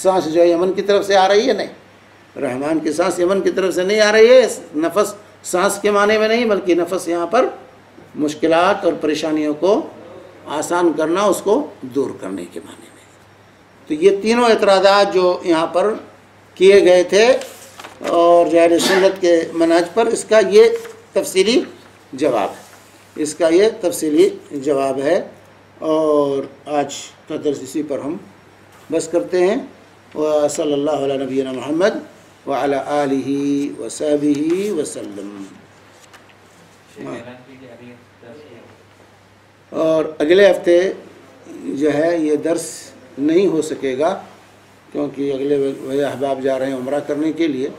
سانس جو ہے یمن کی طرف سے آ رہی ہے، نہیں، رحمان کی سانس یمن کی طرف سے نہیں آ رہی ہے۔ نفس سانس کے معنی میں نہیں، بلکہ نفس یہاں پر مشکلات اور پریشانیوں کو آسان کرنا، اس کو دور کرنے کے معنی میں۔ تو یہ تینوں اعتراضات جو یہاں پر کیے گئے تھے اور اہل سنت کے منہج پر، اس کا یہ تفصیلی جواب ہے، اور آج کا درس اسی پر ہم بس کرتے ہیں۔ وصلی اللہ علی نبینا محمد وعلی آلہ وصحبہ وسلم۔ اور اگلے ہفتے جو ہے یہ درس نہیں ہو سکے گا، کیونکہ اگلے وہ احباب جا رہے ہیں عمرہ کرنے کے لیے،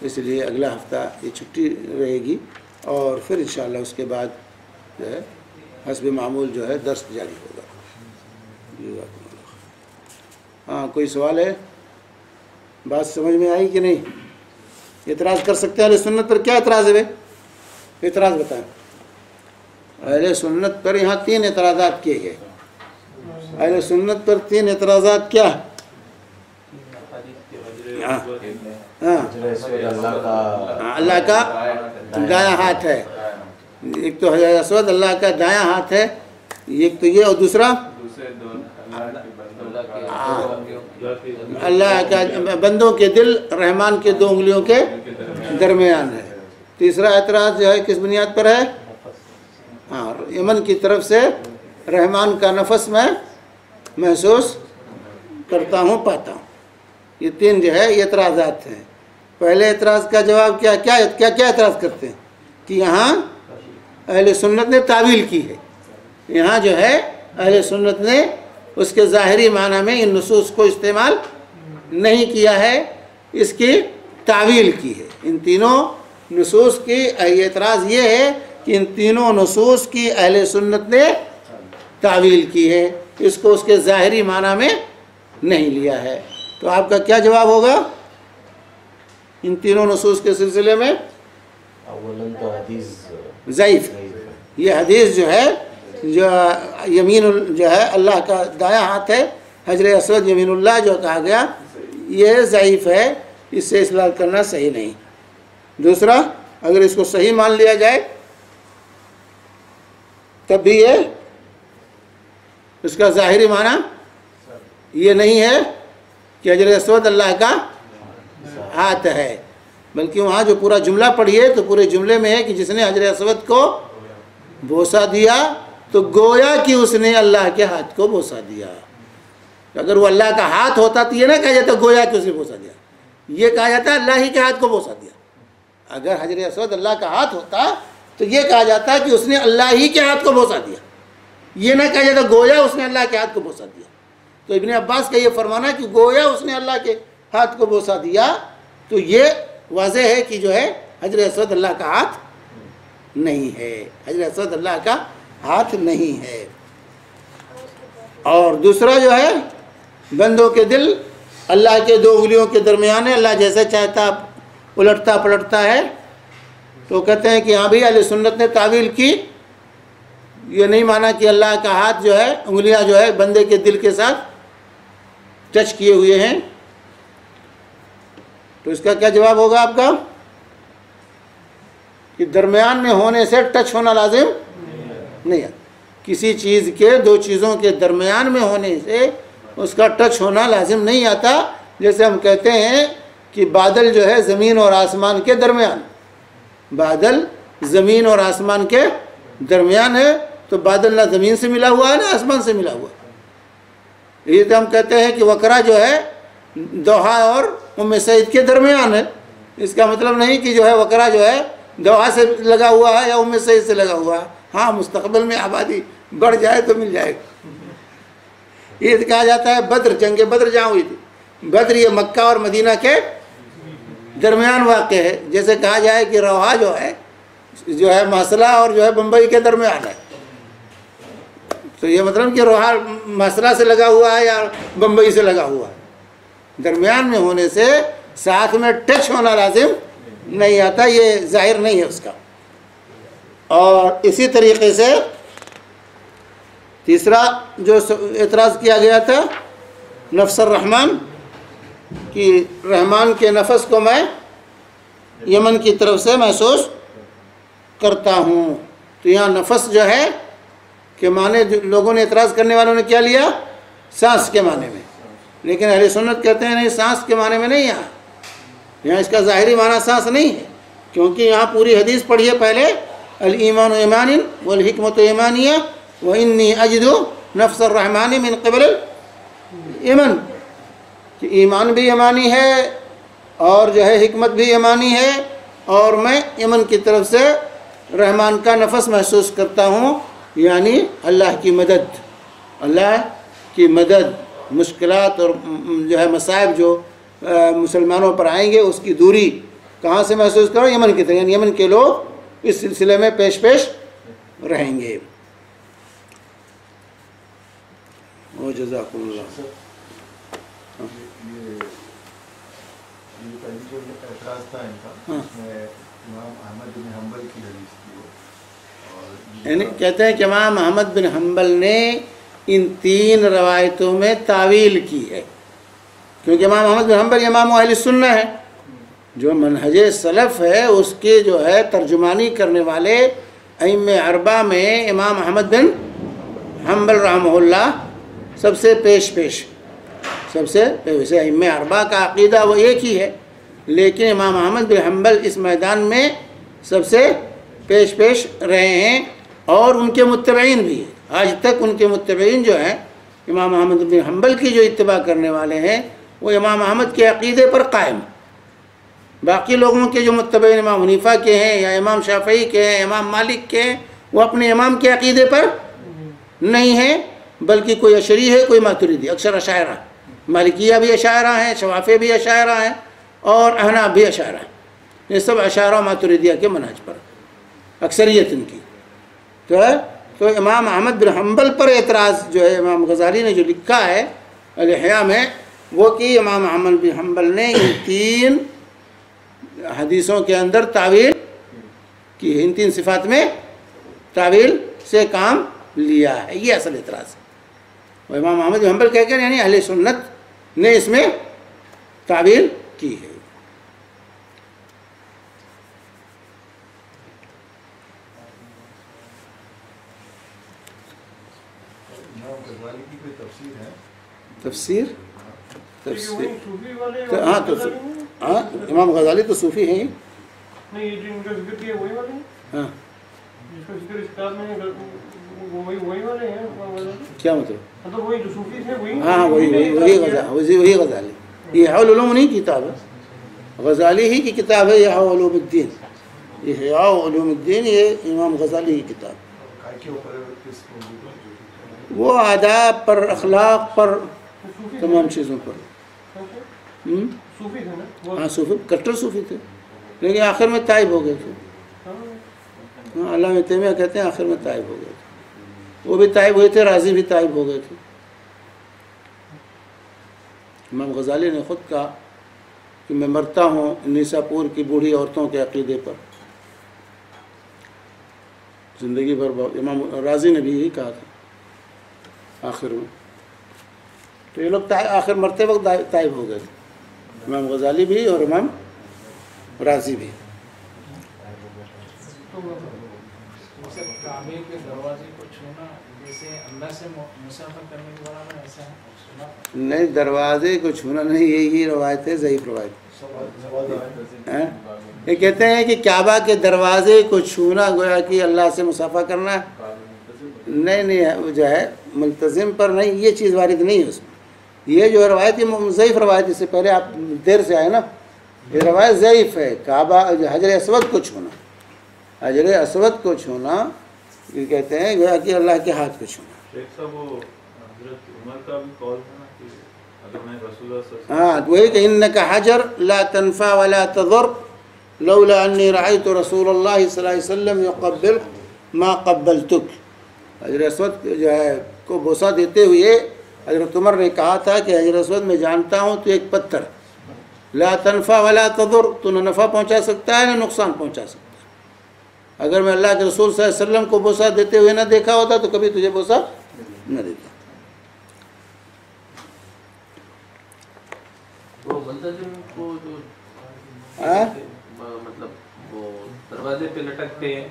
اس لیے اگلا ہفتہ یہ چھٹی رہے گی، اور پھر انشاءاللہ اس کے بعد جو ہے حسب معمول جو ہے درس جاری ہوگا۔ ہاں، کوئی سوال ہے؟ بات سمجھ میں آئی کہ نہیں؟ اعتراض کر سکتے ہیں؟ اہل سنت پر کیا اعتراض ہے بھائی؟ اعتراض بتائیں۔ اہل سنت پر یہاں 3 اعتراضات کیے گئے۔ اہل سنت پر 3 اعتراضات کیا ہے؟ اللہ کا دایاں ہاتھ ہے، ایک تو حجر اسود اللہ کا دایاں ہاتھ ہے، ایک تو یہ، اور دوسرا اللہ کا بندوں کے دل رحمان کے 2 انگلیوں کے درمیان ہے۔ تیسرا اعتراض جو ہے کس بنیاد پر ہے؟ ہاں، یمن کی طرف سے رحمان کا نفس میں محسوس کرتا ہوں، پاتا ہوں۔ یہ 3 جو ہے یہ اعتراضات ہیں۔ پہلے اعتراض کا جواب کیا اعتراض کرتے ہیں کہ یہاں اہل سنت نے تعویل کی ہے، یہاں جو ہے اہل سنت نے اس کے ظاہری معنی میں ان نصوص کو استعمال نہیں کیا ہے، اس کی تعویل کی ہے۔ ان تینوں نصوص کی اعتراض یہ ہے کہ ان تینوں نصوص کی اہل سنت نے تعویل کی ہے، اس کو اس کے ظاہری معنی میں نہیں لیا ہے۔ تو آپ کا کیا جواب ہوگا ان تینوں نصوص کے سلسلے میں؟ اولاً تو حدیث ضعیف یہ حدیث جو ہے جو یمین جو ہے اللہ کا دایاں ہاتھ ہے، حجر اسود یمین اللہ جو کہا گیا یہ ضعیف ہے، اس سے استدلال کرنا صحیح نہیں۔ دوسرا، اگر اس کو صحیح مان لیا جائے تب بھی یہ اس کا ظاہری معنی یہ نہیں ہے کہ حجر اسود اللہ کا ہاتھ ہے، بلکہ وہاں جو پورا جملہ پڑھیے تو پورے جملے میں ہے کہ جس نے حجر اسود کو بوسہ دیا تو گویا کہ اس نے اللہ کے ہاتھ کو بوسہ دیا۔ اگر وہ اللہ کا ہاتھ ہوتا تو یہ نہ کہا جاتا گویا کہ اس نے بوسہ دیا، یہ کہا جاتا اللہ ہی کے ہاتھ کو بوسہ دیا۔ اگر حجر اسود اللہ کا ہاتھ ہوتا تو یہ کہا جاتا کہ اس نے اللہ ہی کے ہاتھ کو بوسہ دیا، یہ نہ کہا جاتا گویا اس نے اللہ کے ہاتھ کو بوسہ دیا۔ تو ابن عباس کا یہ فرمانا کہ گویا اس نے اللہ کے ہاتھ کو بوسہ دیا، تو یہ واضح ہے کہ جو ہے حجر اسود اللہ کا ہاتھ نہیں ہے، حجر اسود اللہ کا ہاتھ نہیں ہے۔ اور دوسرا جو ہے بندوں کے دل اللہ کے دو انگلیوں کے درمیان ہے، اللہ جیسے چاہتا الٹتا پلٹتا ہے۔ تو کہتے ہیں کہ ہاں بھی اہل سنت نے تعویل کی، یہ نہیں مانا کہ اللہ کا ہاتھ جو ہے انگلیاں جو ہے بندے کے دل کے ساتھ ٹچ کیے ہوئے ہیں۔ تو اس کا کیا جواب ہوگا آپ کا؟ کہ درمیان میں ہونے سے ٹچ ہونا لازم نہیں ہے، کسی چیز کے دو چیزوں کے درمیان میں ہونے سے اس کا ٹچ ہونا لازم نہیں آتا۔ جیسے ہم کہتے ہیں کہ بادل جو ہے زمین اور آسمان کے درمیان، بادل زمین اور آسمان کے درمیان ہے، تو بادل نہ زمین سے ملا ہوا ہے نہ آسمان سے ملا ہوا ہے۔ یہ تو ہم کہتے ہیں کہ وقرہ جو ہے دوحہ اور ام سعید کے درمیان ہے، اس کا مطلب نہیں کہ جو ہے وقرہ جو ہے دوحہ سے لگا ہوا ہے یا ام سعید سے لگا ہوا ہے۔ ہاں مستقبل میں آبادی بڑھ جائے تو مل جائے گا۔ یہ کہا جاتا ہے بدر، جنگ بدر جہاں ہوئی تھی، بدر یہ مکہ اور مدینہ کے درمیان واقع ہے۔ جیسے کہا جائے کہ روہا جو ہے مسئلہ اور جو ہے بمبئی کے درمیان ہے، تو یہ مطلب کہ روہا مسئلہ سے لگا ہوا ہے یا بمبئی سے لگا ہوا ہے، درمیان میں ہونے سے ساتھ میں ٹچ ہونا لازم نہیں آتا، یہ ظاہر نہیں ہے اس کا۔ اور اسی طریقے سے تیسرا جو اعتراض کیا گیا تھا نفس الرحمن، کہ رحمان کے نفس کو میں یمن کی طرف سے محسوس کرتا ہوں۔ تو یہاں نفس جو ہے کہ معنی لوگوں نے اعتراض کرنے والوں نے کیا لیا؟ سانس کے معنی میں، لیکن اہل سنت کہتے ہیں نہیں، سانس کے معنی میں نہیں، یہاں اس کا ظاہری معنی سانس نہیں ہے، کیونکہ یہاں پوری حدیث پڑھیے پہلے، الایمان ایمان والحکمت ایمانیہ وانی اجد نفس الرحمن من قبل الایمان، کہ ایمان بھی ایمانی ہے اور جو ہے حکمت بھی ایمانی ہے، اور میں یمن کی طرف سے رحمان کا نفس محسوس کرتا ہوں، یعنی اللہ کی مدد، اللہ کی مدد، مشکلات اور جو ہے مصائب جو مسلمانوں پر آئیں گے اس کی دوری کہاں سے محسوس کرو؟ یمن کی طرف، یعنی یمن کے لوگ اس سلسلے میں پیش پیش رہیں گے۔ او جزاکم اللہ۔ اعتراض تھا ان کا، اس میں امام احمد بن حنبل کی حدیث تھی، یعنی کہتے ہیں کہ امام احمد بن حنبل نے ان تین روایتوں میں تعویل کی ہے، کیونکہ امام احمد بن حنبل امام اہل سنہ ہے، جو منہج سلف ہے اس کے جو ہے ترجمانی کرنے والے ائمہ اربعہ میں امام احمد بن حنبل رحمہ اللہ سب سے پیش ویسے ائمہ اربعہ کا عقیدہ وہ ایک ہی ہے، لیکن امام احمد بن حنبل اس میدان میں سب سے پیش رہے ہیں، اور ان کے متبعین بھی ہیں، آج تک ان کے متبعین جو ہیں امام احمد بن حنبل کی جو اتباع کرنے والے ہیں وہ امام احمد کے عقیدے پر قائم۔ باقی لوگوں کے جو متبعین امام حنیفہ کے ہیں یا امام شافعی کے ہیں، امام مالک کے ہیں، وہ اپنے امام کے عقیدے پر نہیں ہیں، بلکہ کوئی اشعری ہے، کوئی ماتریدی، اکثر اشاعرہ، مالکیہ بھی اشاعرہ ہیں، شوافی بھی اشاعرہ ہیں، اور احناف بھی اشاعرہ ہیں، یہ سب اشاعرہ ماتریدیہ کے منہج پر اکثریت ان کی۔ تو امام احمد بن حنبل پر اعتراض جو ہے امام غزالی نے جو لکھا ہے الاحیاء میں، وہ کہ امام احمد بن حنبل نے ان تین حدیثوں کے اندر تعویل کی، ان تین صفات میں تعویل سے کام لیا ہے، یہ اصل اعتراض ہے۔ اور امام احمد بن حنبل کہہ کر یعنی اہل سنت نے اس میں تعویل کی ہے۔ امام غزالی کی کوئی تفسیر ہے؟ تفسیر ہاں تو ہاں امام غزالی تو صوفی ہیں ہاں کیا مطلب ہاں وہی غزالی، یہ احیاء العلوم نہیں کتاب ہے، غزالی ہی کی کتاب ہے احیاء علوم الدین، یہ احیاء علوم الدین یہ امام غزالی کی کتاب، وہ آداب پر، اخلاق پر، تمام چیزوں پر۔ ہاں صوفی، کٹر صوفی تھے، لیکن آخر میں تائب ہو گئے تھے۔ ہاں علامہ تیمیہ کہتے ہیں آخر میں تائب ہو گئے تھے، وہ بھی تائب ہوئے تھے، رازی بھی تائب ہو گئے تھے۔ امام غزالی نے خود کہا کہ میں مرتا ہوں نیساپور کی بوڑھی عورتوں کے عقیدے پر، زندگی بھر۔ امام رازی نے بھی یہی کہا تھا آخر میں، تو یہ لوگ آخر مرتے وقت تائب ہو گئے تھے، امام غزالی بھی اور امام رازی بھی۔ کعبے کے دروازے کو چھونا جیسے اللہ سے مسافر کرنے کے برابر ایسا ہے؟ نہیں، دروازے کو چھونا نہیں، یہی روایت ہے، ضعیف روایت۔ یہ کہتے ہیں کہ کعبہ کے دروازے کو چھونا گویا کہ اللہ سے مسافہ کرنا ہے۔ نہیں جو ہے ملتزم پر نہیں، یہ چیز وارد نہیں ہے اس میں، یہ جو روایت یہ ضعیف روایت، اس سے پہلے آپ دیر سے آئے نا، یہ روایت ضعیف ہے۔ کعبہ حجر اسود کو چھونا، حجر اسود کو چھونا یہ کہتے ہیں گویا کہ اللہ کے ہاتھ کو چھونا۔ شیخ صاحب وہ حضرت عمر کا بھی قول ہے نا کہ اگر میں رسول اللہ صلی اللہ علیہ وسلم، ہاں وہی کہ انک حجر لا تنفع ولا تضر لولا انی رأیت رسول اللہ صلی اللہ علیہ وسلم یقبل ما قبلتک۔ حجر اسود جو ہے کو بوسہ دیتے ہوئے حضرت عمر نے کہا تھا کہ حجر اسود میں جانتا ہوں تو ایک پتھر، لا تنفع ولا تضر، تو نہ نفع پہنچا سکتا ہے نہ نقصان پہنچا سکتا ہے۔ اگر میں اللہ کے رسول صلی اللہ علیہ وسلم کو بوسہ دیتے ہوئے نہ دیکھا ہوتا تو کبھی تجھے بوسہ نہ دیتا۔ وہ ملتزم کو جو مطلب وہ دروازے پہ لٹکتے ہیں،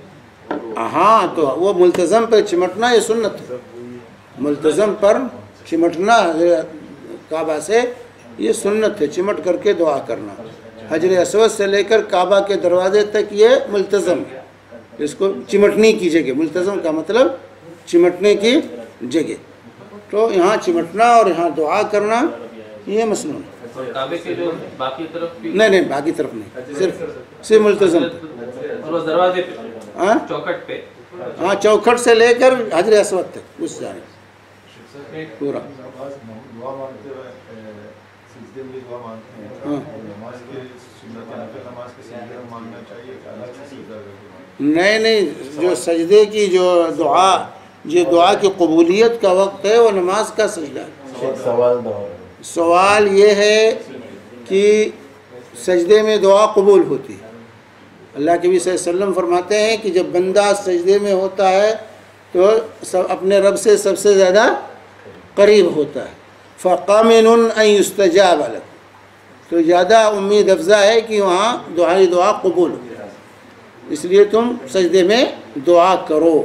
ہاں تو وہ ملتزم پر چمٹنا یہ سنت ہے، ملتزم پر چمٹنا کعبہ سے یہ سنت ہے، چمٹ کر کے دعا کرنا۔ حجر اسود سے لے کر کعبہ کے دروازے تک یہ ملتزم ہے، اس کو چمٹنے کی جگہ، ملتزم کا مطلب چمٹنے کی جگہ، تو یہاں چمٹنا اور یہاں دعا کرنا یہ مسنون ہے۔ اور کعبے کے جو باقی طرف بھی، نہیں باقی طرف نہیں، صرف ملتزم پہ، اور وہ دروازے پہ، ہاں چوکھٹ پہ، ہاں چوکھٹ سے لے کر حجر اسود تک اس جانب پورا۔ دعا مانگتے ہوئے سجدے میں دعا مانگتے ہیں، ہاں نماز کے سنت نفل نماز کے سجدے میں مانگنا چاہیے کہ الگ سے سجدہ کر کے مانگنا؟ نہیں جو سجدے کی جو دعا، جو دعا کی قبولیت کا وقت ہے وہ نماز کا سجدہ ہے۔ سوال یہ ہے کہ سجدے میں دعا قبول ہوتی ہے، اللہ کے نبی صلی اللہ علیہ وسلم فرماتے ہیں کہ جب بندہ سجدے میں ہوتا ہے تو اپنے رب سے سب سے زیادہ قریب ہوتا ہے، فَقَامِنٌ أَن يُسْتَجَابَ لَكُمْ، تو زیادہ امید افزا ہے کہ وہاں دعا قبول ہو، اس لیے تم سجدے میں دعا کرو۔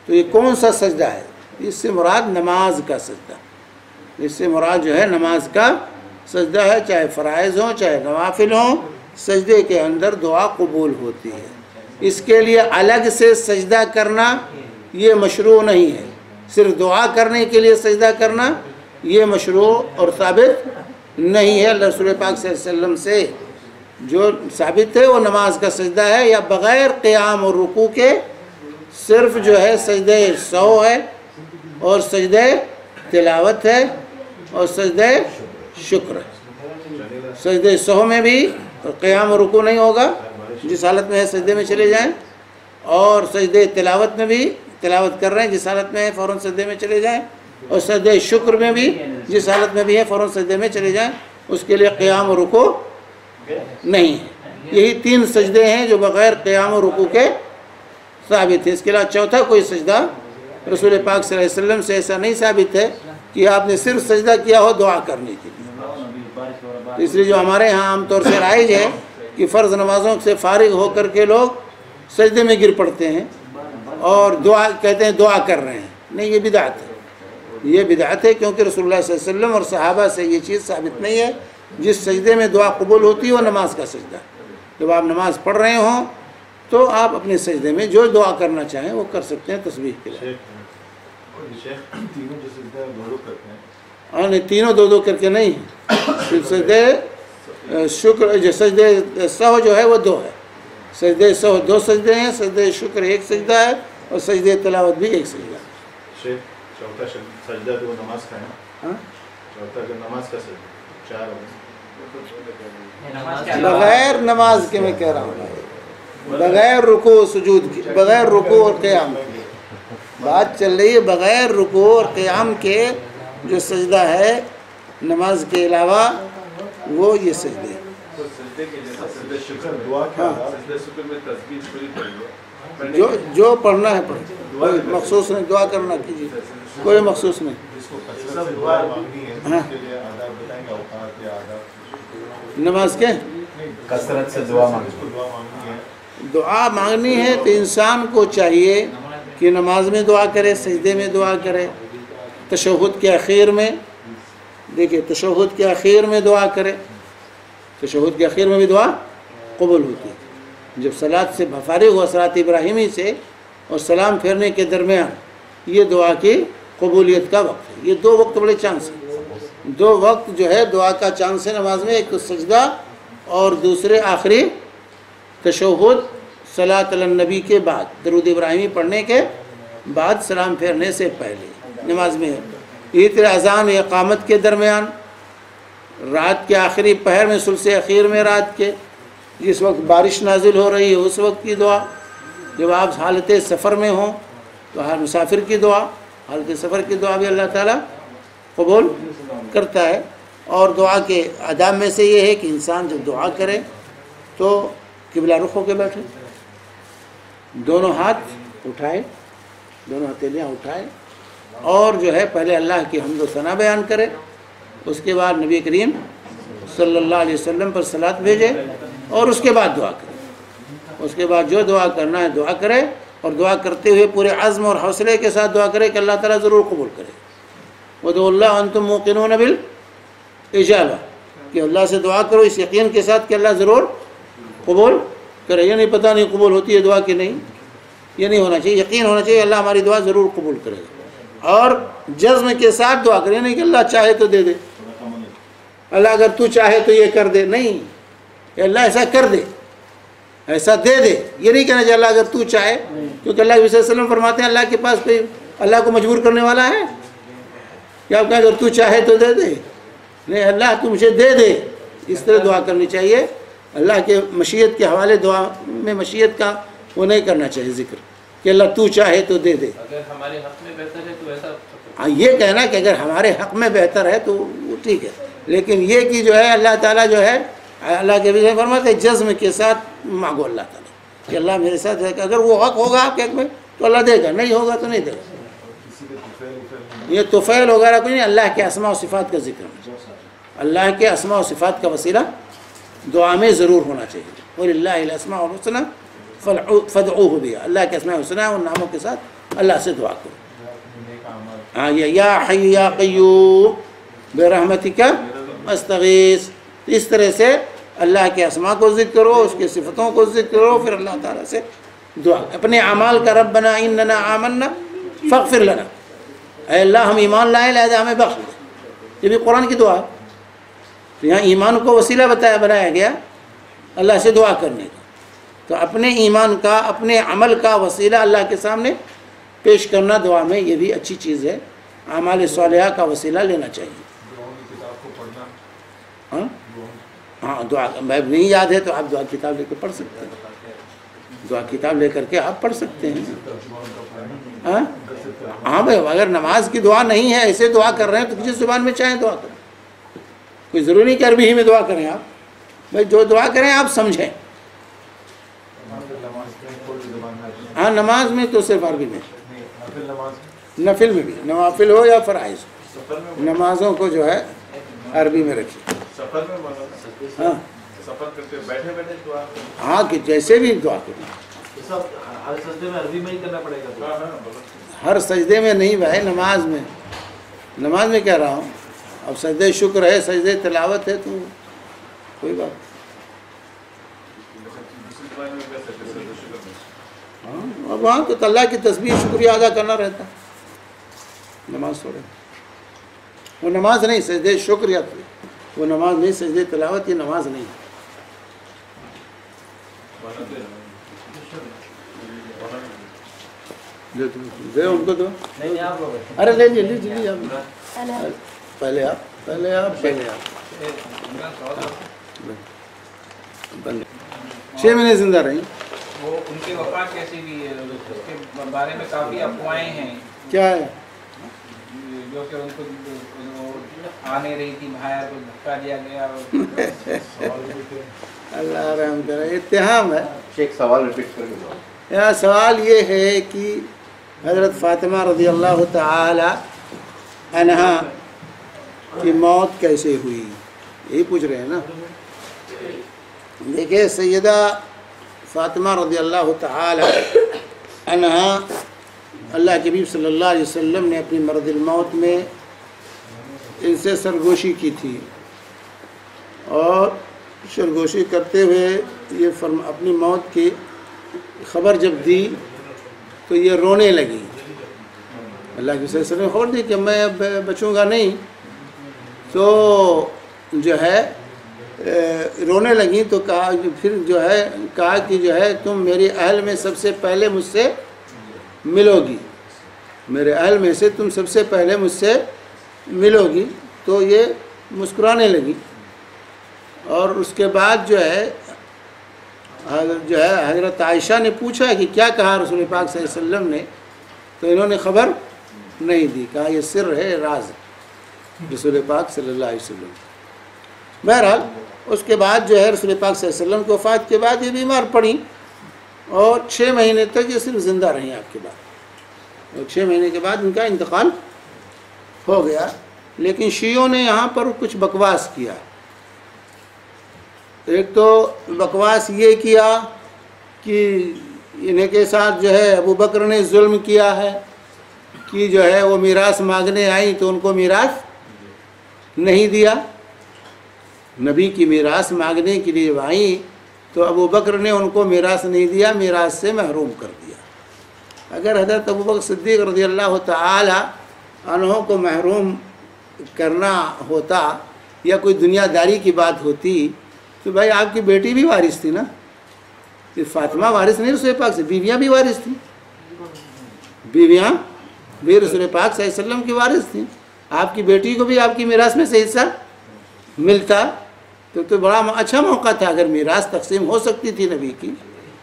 تو یہ کون سا سجدہ ہے؟ اس سے مراد نماز کا سجدہ، اس سے مراد جو ہے نماز کا سجدہ ہے، چاہے فرائض ہوں چاہے نوافل ہوں، سجدے کے اندر دعا قبول ہوتی ہے۔ اس کے لیے الگ سے سجدہ کرنا یہ مشروع نہیں ہے، صرف دعا کرنے کے لیے سجدہ کرنا یہ مشروع اور ثابت نہیں ہے۔ اللہ رسول پاک صلی اللہ علیہ وسلم سے جو ثابت ہے وہ نماز کا سجدہ ہے، یا بغیر قیام اور رکوع کے صرف جو ہے سجدہ سہو ہے، اور سجدہ تلاوت ہے، اور سجدہ شکر ہے۔ سجدہ سہو میں بھی قیام اور رکوع نہیں ہوگا، جس حالت میں ہے سجدے میں چلے جائیں، اور سجدہ تلاوت میں بھی تلاوت کر رہے ہیں جس حالت میں ہے فوراً سجدے میں چلے جائیں، اور سجدہ شکر میں بھی جس حالت میں بھی ہے فوراً سجدے میں چلے جائیں، اس کے لیے قیام اور رکوع نہیں ہے۔ یہی تین سجدے ہیں جو بغیر قیام و رکوع کے ثابت ہے. اس کے علاوہ چوتھا کوئی سجدہ رسول پاک صلی اللہ علیہ وسلم سے ایسا نہیں ثابت ہے کہ آپ نے صرف سجدہ کیا ہو دعا کرنے کے لیے. تو اس لیے جو ہمارے ہاں عام طور سے رائج ہے کہ فرض نمازوں سے فارغ ہو کر کے لوگ سجدے میں گر پڑتے ہیں اور دعا کہتے ہیں دعا کر رہے ہیں. نہیں، یہ بدعت ہے. یہ بدعت ہے کیونکہ رسول اللہ صلی اللہ علیہ وسلم اور صحابہ سے یہ چیز ثابت نہیں ہے. جس سجدے میں دعا قبول ہوتی ہے وہ نماز کا سجدہ ہے. جب آپ نماز پڑھ رہے ہوں تو آپ اپنے سجدے میں جو دعا کرنا چاہیں وہ کر سکتے ہیں تسبیح کے لیے. تینوں جو سجدہ دو کرتے ہیں اور نہیں، تینوں دو کر کے نہیں. سجدے شکر جو سجدے سہو جو ہے وہ دو ہے. سجدے سہو دو سجدے ہیں، سجدے شکر ایک سجدہ ہے اور سجدے تلاوت بھی ایک سجدہ ہے. شیخ چوتھا سجدہ تو نماز کا ہے نا. ہاں، چوتھا جو نماز کا سجدہ چار بغیر نماز کے میں کہہ رہا ہوں، بغیر رکوع سجود کی، بغیر رکوع اور قیام کے بات چل رہی ہے. بغیر رکوع اور قیام کے جو سجدہ ہے نماز کے علاوہ وہ یہ سجدے ہیں. تو سجدے کے جیسا سجدہ شکر دعا کیا سجدہ شکر میں تسبیح پوری کریے. جو پڑھنا ہے پڑھیں، کوئی مخصوص نہیں. دعا کرنا کیجیے، کوئی مخصوص نہیں. جس کو کثرت سے دعا مانگنی ہے اس کے لیے آداب بتائیں گے، اوقات یا آداب نماز کے کثرت سے دعا مانگنی ہے. دعا مانگنی ہے تو انسان کو چاہیے کہ نماز میں دعا کرے، سجدے میں دعا کرے، تشہد کے اخیر میں. دیکھیں تشہد کے اخیر میں دعا کرے. تشہد کے اخیر میں بھی دعا قبول ہوتی ہے. جب صلاۃ سے فارغ ہوا صلاۃ ابراہیمی سے اور سلام پھیرنے کے درمیان، یہ دعا کی قبولیت کا وقت ہے. یہ دو وقت بڑے چانس ہیں. دو وقت جو ہے دعا کا چانس ہے نماز میں، ایک تو سجدہ اور دوسرے آخری تشہد صلاۃ علی النبی کے بعد، درود ابراہیمی پڑھنے کے بعد سلام پھیرنے سے پہلے نماز میں ہے. اسی طرح اذان و اقامت کے درمیان، رات کے آخری پہر میں ثلث اخیر میں رات کے جس وقت بارش نازل ہو رہی ہے اس وقت کی دعا. جب آپ حالت سفر میں ہوں تو ہر مسافر کی دعا، حالت سفر کی دعا بھی اللہ تعالیٰ قبول کرتا ہے. اور دعا کے آداب میں سے یہ ہے کہ انسان جب دعا کرے تو قبلہ رخ ہو کے بیٹھے، دونوں ہاتھ اٹھائے، دونوں ہتھیلیاں اٹھائے اور جو ہے پہلے اللہ کی حمد و ثنا بیان کرے. اس کے بعد نبی کریم صلی اللہ علیہ وسلم پر صلاۃ بھیجے اور اس کے بعد دعا کرے. اس کے بعد جو دعا کرنا ہے دعا کرے اور دعا کرتے ہوئے پورے عزم اور حوصلے کے ساتھ دعا کرے کہ اللہ تعالیٰ ضرور قبول کرے. وَدُعُوا اللَّهَ وَأَنْتُمْ مُوقِنُونَ بِالْإِجَابَةِ کہ اللہ سے دعا کرو اس یقین کے ساتھ کہ اللہ ضرور قبول کرے. یہ نہیں پتہ نہیں قبول ہوتی ہے دعا کہ نہیں، یہ نہیں ہونا چاہیے. یقین ہونا چاہیے اللہ ہماری دعا ضرور قبول کرے گا. اور جزم کے ساتھ دعا کرے، نہیں کہ اللہ چاہے تو دے دے، اللہ اگر تو چاہے تو یہ کر دے. نہیں، کہ اللہ ایسا کر دے، ایسا دے دے. یہ نہیں کہنا چاہیے اللہ اگر تو چاہے، کیونکہ اللہ صلی اللہ علیہ وسلم فرماتے ہیں اللہ کے پاس کوئی اللہ کو مجبور کرنے والا ہے کہ آپ کہیں اگر تو چاہے تو دے دے. نہیں، اللہ تو مجھے دے دے. اس طرح دعا کرنی چاہیے. اللہ کے مشیت کے حوالے دعا میں مشیت کا وہ نہیں کرنا چاہیے ذکر کہ اللہ تو چاہے تو دے دے. اگر ہمارے حق میں بہتر ہے تو ایسا ہاں، یہ کہنا کہ اگر ہمارے حق میں بہتر ہے تو وہ ٹھیک ہے. لیکن یہ کہ جو ہے اللہ تعالیٰ جو ہے اللہ کے بھی فرماتے ہیں جزم کے ساتھ مانگو اللہ تعالیٰ کہ اللہ میرے ساتھ ہے کہ اگر وہ حق ہوگا آپ کے حق میں تو اللہ دے گا، نہیں ہوگا تو نہیں دے گا. یہ طفیل وغیرہ کوئی نہیں، اللہ کے اسماء و صفات کا ذکر ہے. اللہ کے اسماء و صفات کا وسیلہ دعا میں ضرور ہونا چاہیے. وَلِلَّهِ الْأَسْمَاءُ الْحُسْنَىٰ فَادْعُوهُ بِهَا. اللہ کے اسماء الحسنى ان ناموں کے ساتھ اللہ سے دعا کرو. ہاں، یا حی یا قیوم برحمتک استغیث. اس طرح سے اللہ کے اسماء کو ذکر کرو، اس کے صفتوں کو ذکر کرو، پھر اللہ تعالیٰ سے دعا. اپنے اعمال کا ربنا اننا آمنا فاغفر لنا، اے اللہ ہم ایمان لائے لہذا ہمیں بخش دے. یہ بھی قرآن کی دعا ہے. تو یہاں ایمان کو وسیلہ بنایا گیا اللہ سے دعا کرنے کا. تو اپنے ایمان کا، اپنے عمل کا وسیلہ اللہ کے سامنے پیش کرنا دعا میں یہ بھی اچھی چیز ہے. اعمال صالحہ کا وسیلہ لینا چاہیے. ہاں ہاں، دعا میں نہیں یاد ہے تو آپ دعا کتاب لے کے پڑھ سکتے ہیں. دعا کتاب لے کر کے آپ پڑھ سکتے ہیں. ہاں ہاں بھائی، اگر نماز کی دعا نہیں ہے، ایسے دعا کر رہے ہیں تو کسی زبان میں چاہیں دعا کریں. کوئی ضروری نہیں کہ عربی ہی میں دعا کریں. آپ بھائی جو دعا کریں آپ سمجھیں. ہاں نماز میں تو صرف عربی میں، نہیں نفل نماز نفل میں بھی، نوافل ہو یا فرائض ہو، سفر میں نمازوں کو جو ہے عربی میں رکھیے. سفر میں مولانا ہاں سفر کرتے بیٹھے بیٹھے دعا ہاں کہ جیسے بھی دعا کریں. ہر سجدے میں عربی میں ہی کرنا پڑے گا. ہاں ہاں بولو. ہر سجدے میں نہیں بھائی، نماز میں، نماز میں کہہ رہا ہوں. اب سجدے شکر ہے، سجدے تلاوت ہے تو کوئی بات نہیں. دوسری دعا میں کہہ سکتے ہیں شکر میں. ہاں اب وہاں تو اللہ کی تسبیح شکریہ ادا کرنا رہتا ہے، نماز تھوڑے. وہ نماز نہیں، سجدے شکریہ، وہ نماز نہیں، سجدے تلاوت یہ نماز نہیں. دے ان کو دو. نہیں آپ لوگ ارے لے لیجیے آپ، پہلے آپ پہلے آپ پہلے آپ. 6 مہینے زندہ رہی. وہ ان کی وفات کیسی ہوئی ہے اس کے بارے میں کافی افواہیں ہیں کیا ہے؟ جو کہ ان کو آ نہیں رہی تھی باہر، کو دھکا دیا گیا. اللہ رحم کرے. اتہام ہے. ایک سوال ریپیٹ کر کے یہاں سوال یہ ہے کہ حضرت فاطمہ رضی اللہ تعالی عنہا کی موت کیسے ہوئی، یہی پوچھ رہے ہیں نا. دیکھیں سیدہ فاطمہ رضی اللہ تعالی عنہا، اللہ کے حبیب صلی اللہ علیہ وسلم نے اپنی مرض الموت میں ان سے سرگوشی کی تھی، اور سرگوشی کرتے ہوئے یہ اپنی موت کی خبر جب دی تو یہ رونے لگی. اللہ کے وسلم نے خبر دی کہ میں اب بچوں گا نہیں، تو جو ہے رونے لگی. تو کہا پھر جو ہے کہا کہ جو ہے تم میرے اہل میں سب سے پہلے مجھ سے ملو گی، میرے اہل میں سے تم سب سے پہلے مجھ سے ملو گی. تو یہ مسکرانے لگی. اور اس کے بعد جو ہے حضرت عائشہ نے پوچھا کہ کیا کہا رسول پاک صلی اللہ علیہ وسلم نے، تو انہوں نے خبر نہیں دی، کہا یہ سر ہے، راز رسول پاک صلی اللہ علیہ وسلم. بہرحال اس کے بعد جو ہے رسول پاک صلی اللہ علیہ وسلم کی وفات کے بعد یہ بیمار پڑیں، اور 6 مہینے تک یہ صرف زندہ رہیں آپ کے بعد. اور 6 مہینے کے بعد ان کا انتقال ہو گیا. لیکن شیعوں نے یہاں پر کچھ بکواس کیا. ایک تو بکواس یہ کیا کہ انہیں کے ساتھ جو ہے ابو بکر نے ظلم کیا ہے کہ جو ہے وہ میراث مانگنے آئیں تو ان کو میراث نہیں دیا. نبی کی میراث مانگنے کے لیے آئیں تو ابو بکر نے ان کو میراث نہیں دیا، میراث سے محروم کر دیا. اگر حضرت ابو بکر صدیق رضی اللہ تعالی عنہ کو محروم کرنا ہوتا یا کوئی دنیا داری کی بات ہوتی تو بھائی آپ کی بیٹی بھی وارث تھی نا. فاطمہ وارث نہیں رسول پاک سے، بیویاں بھی وارث تھیں، بیویاں بھی رسول پاک صلی اللہ علیہ وسلم کی وارث تھیں. آپ کی بیٹی کو بھی آپ کی میراث میں سے حصہ ملتا تو بڑا اچھا موقع تھا. اگر میراث تقسیم ہو سکتی تھی نبی کی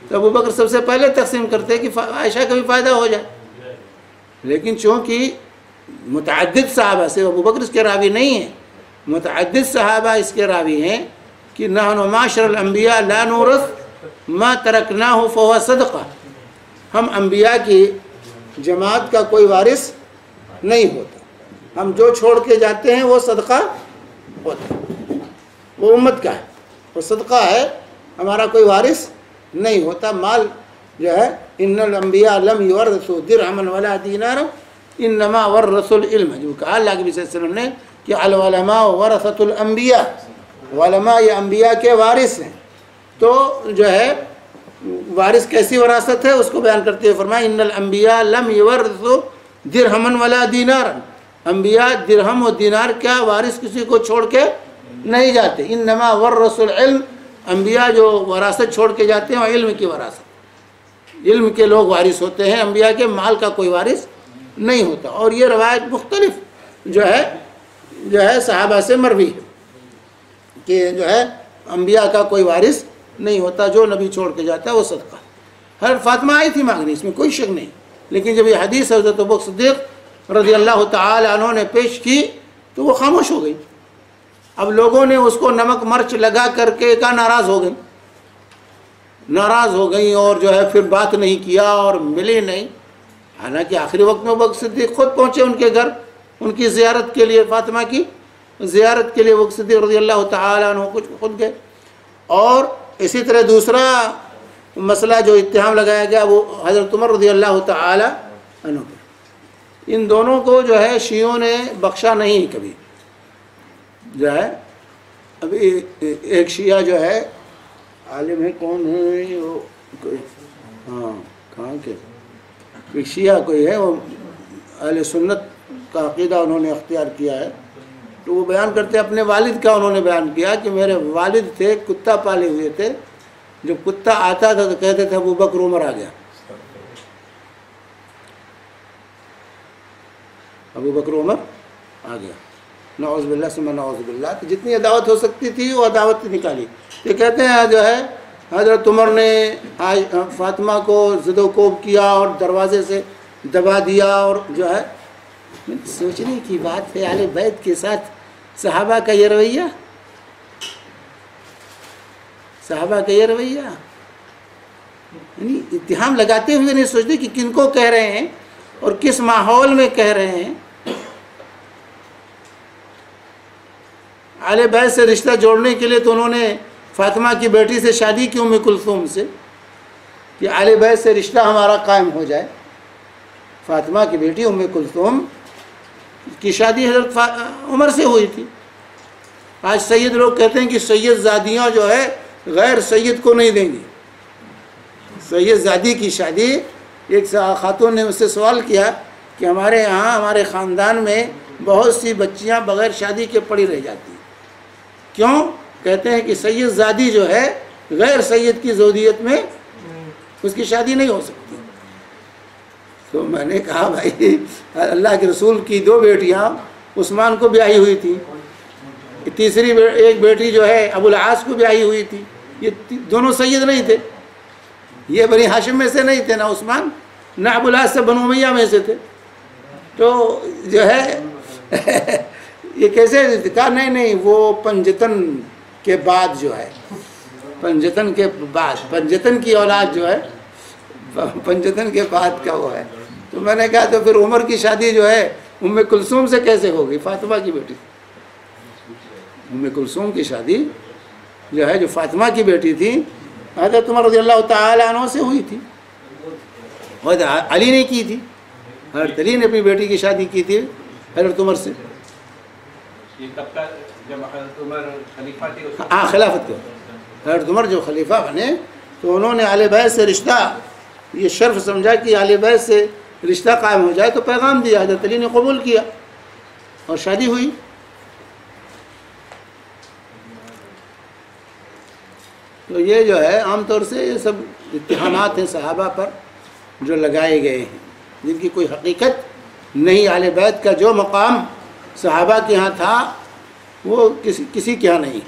تو ابو بکر سب سے پہلے تقسیم کرتے کہ عائشہ کا بھی فائدہ ہو جائے. لیکن چونکہ متعدد صحابہ سے، ابو بکر اس کے راوی نہیں ہیں، متعدد صحابہ اس کے راوی ہیں کہ نحن معاشر الانبیاء لا نورث ما ترکناہ فہو صدقہ، ہم انبیاء کی جماعت کا کوئی وارث نہیں ہوتا، ہم جو چھوڑ کے جاتے ہیں وہ صدقہ ہوتا ہے، وہ امت کا ہے، وہ صدقہ ہے، ہمارا کوئی وارث نہیں ہوتا. مال جو ہے ان الانبیاء لم یورثوا درہما ولا دینارا انما ورثوا العلم، جو کہا اللہ کے نبی صلی اللہ علیہ وسلم نے کہ العلماء ورثۃ الانبیاء، علماء یہ انبیاء کے وارث ہیں. تو جو ہے وارث کیسی وراثت ہے اس کو بیان کرتے ہوئے فرمایا ان الانبیاء لم یورثوا درہما ولا دینارا، انبیاء درہم و دینار کیا وارث کسی کو چھوڑ کے نہیں جاتے. انما ورثوا العلم، انبیاء جو وراثت چھوڑ کے جاتے ہیں وہ علم کی وراثت، علم کے لوگ وارث ہوتے ہیں، انبیاء کے مال کا کوئی وارث نہیں ہوتا. اور یہ روایت مختلف جو ہے صحابہ سے مروی ہے کہ جو ہے انبیاء کا کوئی وارث نہیں ہوتا، جو نبی چھوڑ کے جاتا ہے وہ صدقہ. ہر فاطمہ آئی تھی مانگنے، اس میں کوئی شک نہیں، لیکن جب یہ حدیث حضرت ابو بکر صدیق رضی اللہ تعالی عنہ نے پیش کی تو وہ خاموش ہو گئی. اب لوگوں نے اس کو نمک مرچ لگا کر کے کا ناراض ہو گئی. ناراض ہو گئیں اور جو ہے پھر بات نہیں کیا اور ملی نہیں. حالانکہ آخری وقت میں ابو بکر صدیق خود پہنچے ان کے گھر ان کی زیارت کے لیے، فاطمہ کی زیارت کے لیے ابو بکر صدیق رضی اللہ تعالیٰ عنہ کچھ خود گئے. اور اسی طرح دوسرا مسئلہ جو اتہام لگایا گیا وہ حضرت عمر رضی اللہ تعالیٰ عنہ پر. ان دونوں کو جو ہے شیعوں نے بخشا نہیں کبھی. جو ہے ابھی ایک شیعہ جو ہے عالم ہے، کون ہے وہ، ہاں کہاں کے، ایک شیعہ کوئی ہے، وہ اہل سنت کا عقیدہ انہوں نے اختیار کیا ہے. تو وہ بیان کرتے اپنے والد کا، انہوں نے بیان کیا کہ میرے والد تھے، کتا پالے ہوئے تھے، جب کتا آتا تھا تو کہتے تھے ابو بکر عمر آ گیا، ابو بکر عمر آ گیا. نعوذ باللہ ثم نعوذ باللہ. تو جتنی عداوت ہو سکتی تھی وہ عداوت نکالی. یہ کہتے ہیں جو ہے حضرت عمر نے فاطمہ کو زد و کوب کیا اور دروازے سے دبا دیا. اور جو ہے سوچنے کی بات ہے، اہل بیت کے ساتھ صحابہ کا یہ رویہ، صحابہ کا یہ رویہ، یعنی اتہام لگاتے ہوئے نہیں سوچتے کہ کن کو کہہ رہے ہیں اور کس ماحول میں کہہ رہے ہیں. اہل بیت سے رشتہ جوڑنے کے لیے تو انہوں نے فاطمہ کی بیٹی سے شادی کی، ام کلثوم سے، کہ اہل بیت سے رشتہ ہمارا قائم ہو جائے. فاطمہ کی بیٹی ام کلثوم کی شادی حضرت عمر سے ہوئی تھی. آج سید لوگ کہتے ہیں کہ سید زادیاں جو ہے غیر سید کو نہیں دیں گی. سید زادی کی شادی، ایک خاتون نے مجھ سے سوال کیا کہ ہمارے یہاں ہمارے خاندان میں بہت سی بچیاں بغیر شادی کے پڑی رہ جاتی ہیں، کیوں؟ کہتے ہیں کہ سید زادی جو ہے غیر سید کی زوجیت میں اس کی شادی نہیں ہو سکتی. تو میں نے کہا بھائی اللہ کے رسول کی 2 بیٹیاں عثمان کو بیاہی ہوئی تھی، تیسری ایک بیٹی جو ہے ابو العاص کو بیاہی ہوئی تھی. یہ دونوں سید نہیں تھے، یہ بنی ہاشم میں سے نہیں تھے، نہ عثمان نہ ابو العاص سے بنو امیہ میں سے تھے. تو جو ہے یہ کیسے کہا؟ نہیں وہ پنجتن کے بعد جو ہے، پنجتن کے بعد، پنجتن کی اولاد جو ہے پنجتن کے بعد کا وہ ہے. تو میں نے کہا تو پھر عمر کی شادی جو ہے ام کلثوم سے کیسے ہوگی؟ فاطمہ کی بیٹی. ام کلثوم کی شادی جو ہے جو فاطمہ کی بیٹی تھی حضرت عمر رضی اللہ تعالیٰ عنہ سے ہوئی تھی، حضرت علی نے کی تھی. حضرت علی نے اپنی بیٹی کی شادی کی تھی حضرت عمر سے. یہ کب کا؟ جب حضرت عمر خلیفہ تھے. ہاں خلافت کے حضرت عمر جو خلیفہ بنے تو انہوں نے اہل بیت سے رشتہ، یہ شرف سمجھا کہ اہل بیت سے رشتہ قائم ہو جائے، تو پیغام دیا. حضرت علی نے قبول کیا اور شادی ہوئی. تو یہ جو ہے عام طور سے یہ سب اتہامات ہیں صحابہ پر جو لگائے گئے ہیں، جن کی کوئی حقیقت نہیں. اہل بیت کا جو مقام صحابہ کے ہاں تھا وہ کسی کے ہاں نہیں.